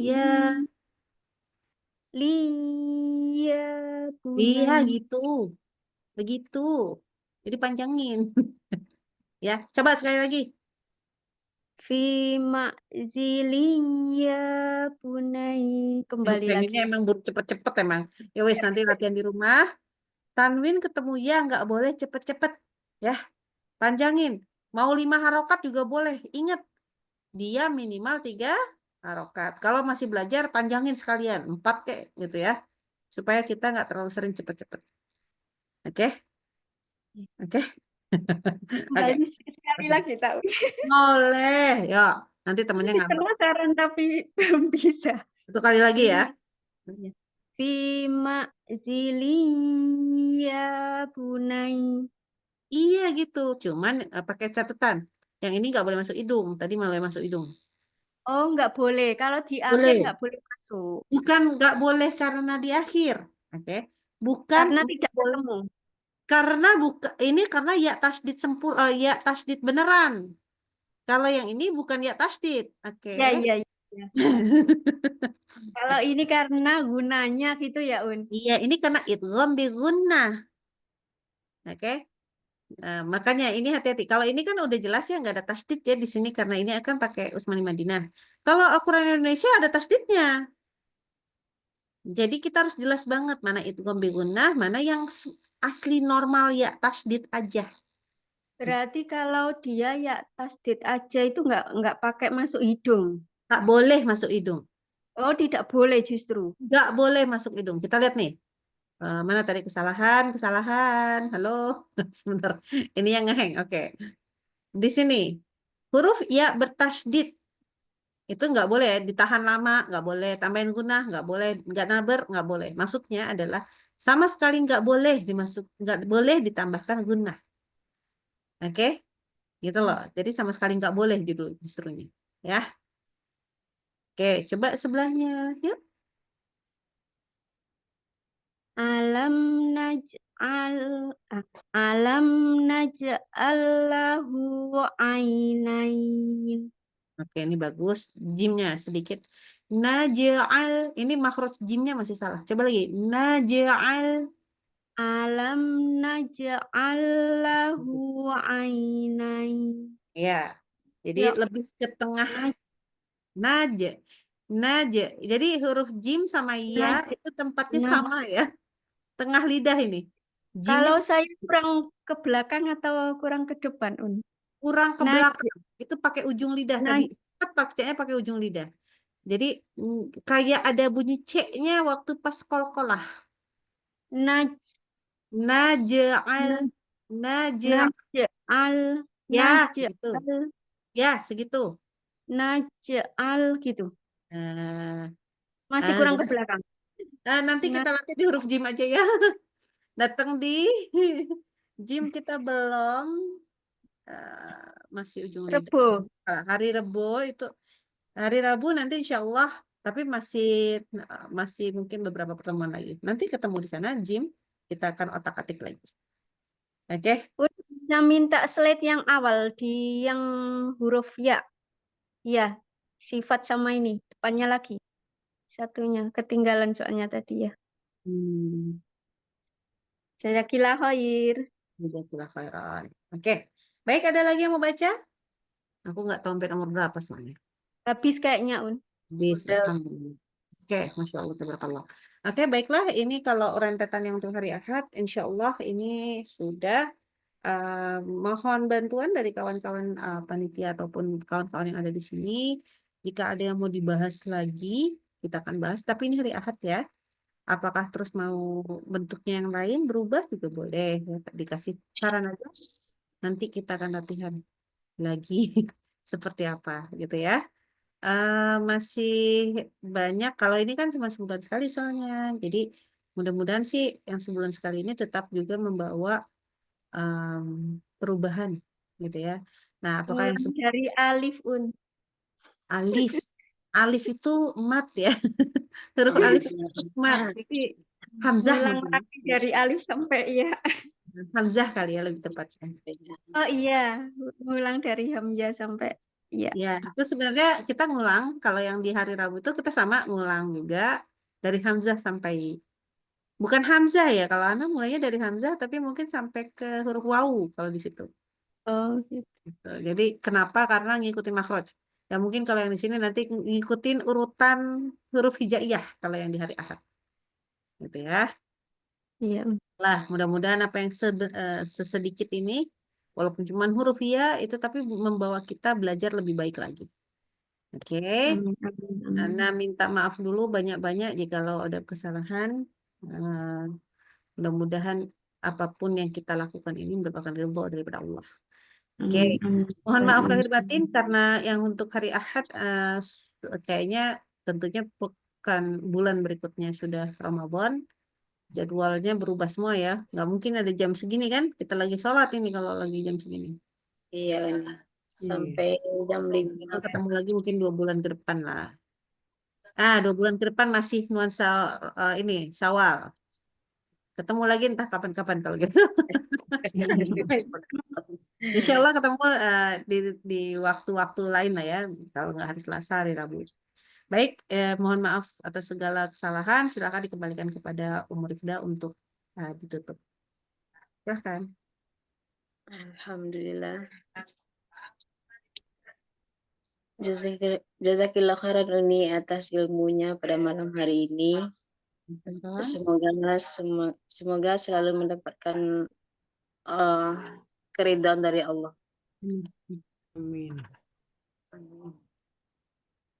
S3: ya,
S10: Lia
S3: iya
S10: bunai.
S3: gitu, begitu. Jadi panjangin. Ya, coba sekali lagi.
S10: Fima zilia bunai. Kembali
S3: Dan
S10: lagi.
S3: ini emang cepet-cepet emang. Ya wes nanti latihan di rumah. Tanwin ketemu ya nggak boleh cepet-cepet. Ya, panjangin. Mau 5 harokat juga boleh. Ingat, dia minimal 3 harokat. Kalau masih belajar, panjangin sekalian. 4 kayak gitu ya. Supaya kita nggak terlalu sering cepet-cepet. Oke? Oke? Oke.
S10: Kembali sekali lagi tahu.
S3: Boleh. Yuk, nanti temennya
S10: Masih
S3: ngambek.
S10: penasaran tapi belum bisa.
S3: Satu kali lagi ya.
S10: Fima zilia bunai.
S3: Iya gitu. Cuman pakai catatan. Yang ini nggak boleh masuk hidung. Tadi malah masuk hidung.
S10: Oh, nggak boleh. Kalau di akhir
S3: Boleh.
S10: nggak boleh masuk.
S3: Bukan nggak boleh karena di akhir. Oke. Bukan
S10: Karena
S3: nggak
S10: tidak
S3: boleh.
S10: ketemu.
S3: Karena ini karena ya tasdid ya tasdid beneran. Kalau yang ini bukan ya tasdid. Oke.
S10: Ya, iya, iya. Kalau ini karena gunanya gitu ya, Un.
S3: Iya, ini karena idgham bi gunnah. Oke. Makanya ini hati-hati. Kalau ini kan udah jelas ya nggak ada tasdid ya di sini karena ini akan pakai Usmani Madinah. Kalau Al-Quran Indonesia ada tasdidnya. Jadi kita harus jelas banget mana idgham bi gunnah, mana yang asli normal ya tasdid aja.
S10: Berarti kalau dia ya tasdid aja itu nggak pakai masuk hidung.
S3: Nggak boleh masuk hidung.
S10: Oh, tidak boleh justru.
S3: Nggak boleh masuk hidung. Kita lihat nih. Mana tadi kesalahan. Halo, sebentar. Ini yang ngeheng. Oke. Di sini huruf ya bertasdid itu nggak boleh ditahan lama, nggak boleh tambahin gunah, nggak boleh nggak naber, nggak boleh. Maksudnya adalah sama sekali nggak boleh nggak boleh ditambahkan gunah. Oke, gitu loh. Jadi sama sekali nggak boleh justrunya. Ya. Oke, coba sebelahnya. Yuk.
S10: Alam naj'al alam naj'allahu ainain.
S3: Oke, ini bagus. Jimnya sedikit. Naj'al. Ini makhraj jimnya masih salah. Coba lagi. Naj'al.
S10: Alam naj'allahu ainain.
S3: Ya. Jadi
S10: Ya.
S3: lebih ke tengah. Naj. Naj. Jadi huruf jim sama ya itu tempatnya sama ya. Tengah lidah ini. Jimnya
S10: Kalau saya kurang ke belakang atau kurang ke depan, Un?
S3: kurang ke
S10: Naj.
S3: belakang. Itu pakai ujung lidah tadi. Pakainya pakai ujung lidah. Jadi kayak ada bunyi C-nya waktu pas kolkolah.
S10: Naj.
S3: Naj'al. Naj'al.
S10: Naj'al.
S3: Ya, gitu.
S10: Naj'al.
S3: Ya, segitu.
S10: Naj'al gitu. Masih
S3: Ah,
S10: kurang
S3: ya.
S10: ke belakang.
S3: Nanti kita latih di huruf jim aja ya. Datang di jim kita belum masih ujung lidah.
S10: Rebo.
S3: Hari Rebo itu hari Rabu nanti insya Allah tapi masih mungkin beberapa pertemuan lagi. Nanti ketemu di sana jim kita akan otak-atik lagi. Oke.
S10: Bisa minta slide yang awal di yang huruf ya. Ya, sifat sama ini depannya lagi. Satunya ketinggalan soalnya tadi ya. Jazakillah khair.
S3: Jazakallah khairan. Oke. Baik, ada lagi yang mau baca? Aku nggak tahu sampai nomor berapa soalnya.
S10: Habis kayaknya, Un.
S3: Bisa. Oke, Masya Allah, tabarakallah. Oke, baiklah. Ini kalau rentetan yang untuk hari Ahad, insya Allah ini sudah mohon bantuan dari kawan-kawan panitia ataupun kawan-kawan yang ada di sini. Jika ada yang mau dibahas lagi, kita akan bahas. Tapi ini hari Ahad ya. Apakah terus mau bentuknya yang lain berubah juga boleh. Ya, dikasih saran aja. Nanti kita akan latihan lagi seperti apa gitu ya. masih banyak. Kalau ini kan cuma sebulan sekali soalnya. Jadi mudah-mudahan sih yang sebulan sekali ini tetap juga membawa perubahan gitu ya. Nah, apakah yang
S10: Ngulang dari alif un.
S3: alif? Alif itu mat ya. Huruf alif itu mat. Jadi hamzah
S10: Ngulang
S3: mungkin.
S10: lagi dari alif sampai ya.
S3: Hamzah kali ya lebih tepatnya.
S10: Oh iya, ngulang dari hamzah sampai ya.
S3: Ya, itu sebenarnya kita ngulang. Kalau yang di hari Rabu itu kita sama ngulang juga dari hamzah sampai bukan hamzah ya. Kalau anak mulainya dari hamzah tapi mungkin sampai ke huruf wawu kalau di situ.
S10: Oh gitu.
S3: Gitu. Jadi kenapa? Karena ngikutin makhraj. Ya mungkin kalau yang di sini nanti ngikutin urutan huruf hijaiyah kalau yang di hari Ahad. Gitu ya.
S10: Iya.
S3: Lah, mudah-mudahan apa yang sesedikit ini walaupun cuma huruf ya itu tapi membawa kita belajar lebih baik lagi. Oke.
S10: Amin, amin, amin.
S3: Ana minta maaf dulu banyak-banyak jikalau ada kesalahan. Eh, mudah-mudahan apapun yang kita lakukan ini mendapatkan ridho daripada Allah. Oke,
S10: Amin, amin.
S3: mohon maaf lahir
S10: Amin.
S3: batin karena yang untuk hari Ahad kayaknya tentunya pekan bulan berikutnya sudah Ramadan. Jadwalnya berubah semua ya. Nggak mungkin ada jam segini kan? Kita lagi sholat ini kalau lagi jam segini.
S1: Iya, sampai jam 5.
S3: Kita ketemu lagi mungkin 2 bulan ke depan lah. 2 bulan ke depan masih nuansa ini Syawal. Ketemu lagi entah kapan-kapan kalau gitu. Insya Allah ketemu di waktu-waktu lain lah ya. Kalau nggak hari Selasa, hari Rabu. Baik, mohon maaf atas segala kesalahan. Silakan dikembalikan kepada Umur Ifda untuk ditutup. Silahkan.
S1: Alhamdulillah. Jazakillah khairan Uni atas ilmunya pada malam hari ini. Semoga selalu mendapatkan keridhaan dari Allah.
S4: Amin.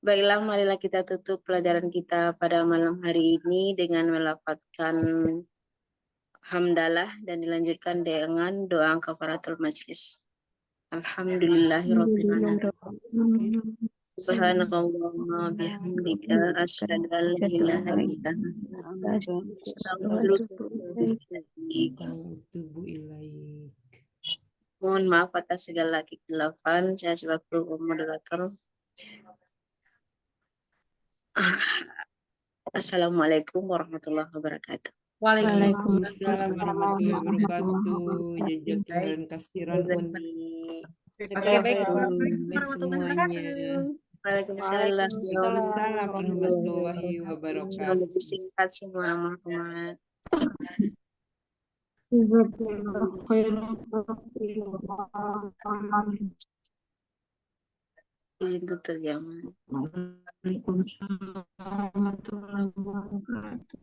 S1: Baiklah, marilah kita tutup pelajaran kita pada malam hari ini dengan melafadzkan hamdalah dan dilanjutkan dengan doa kafaratul majlis. Alhamdulillahirabbil alamin. Subhanakallahumma bihamdika asyhadu an la ilaha illa anta astaghfiruka wa
S4: Tubuh ilaik.
S1: mohon maaf atas segala kekhilafan. Saya sebagai moderator. Assalamualaikum warahmatullahi wabarakatuh.
S4: Waalaikumsalam warahmatullahi wabarakatuh. Jazakallahu khairan Uni.
S3: Oke, baik. Assalamualaikum warahmatullahi wabarakatuh.
S1: Waalaikumsalam
S4: warahmatullahi wabarakatuh.
S1: Semoga disingkat semua Muhammad. Izin tutup ya, Mas.
S5: Waalaikumsalam warahmatullahi wabarakatuh.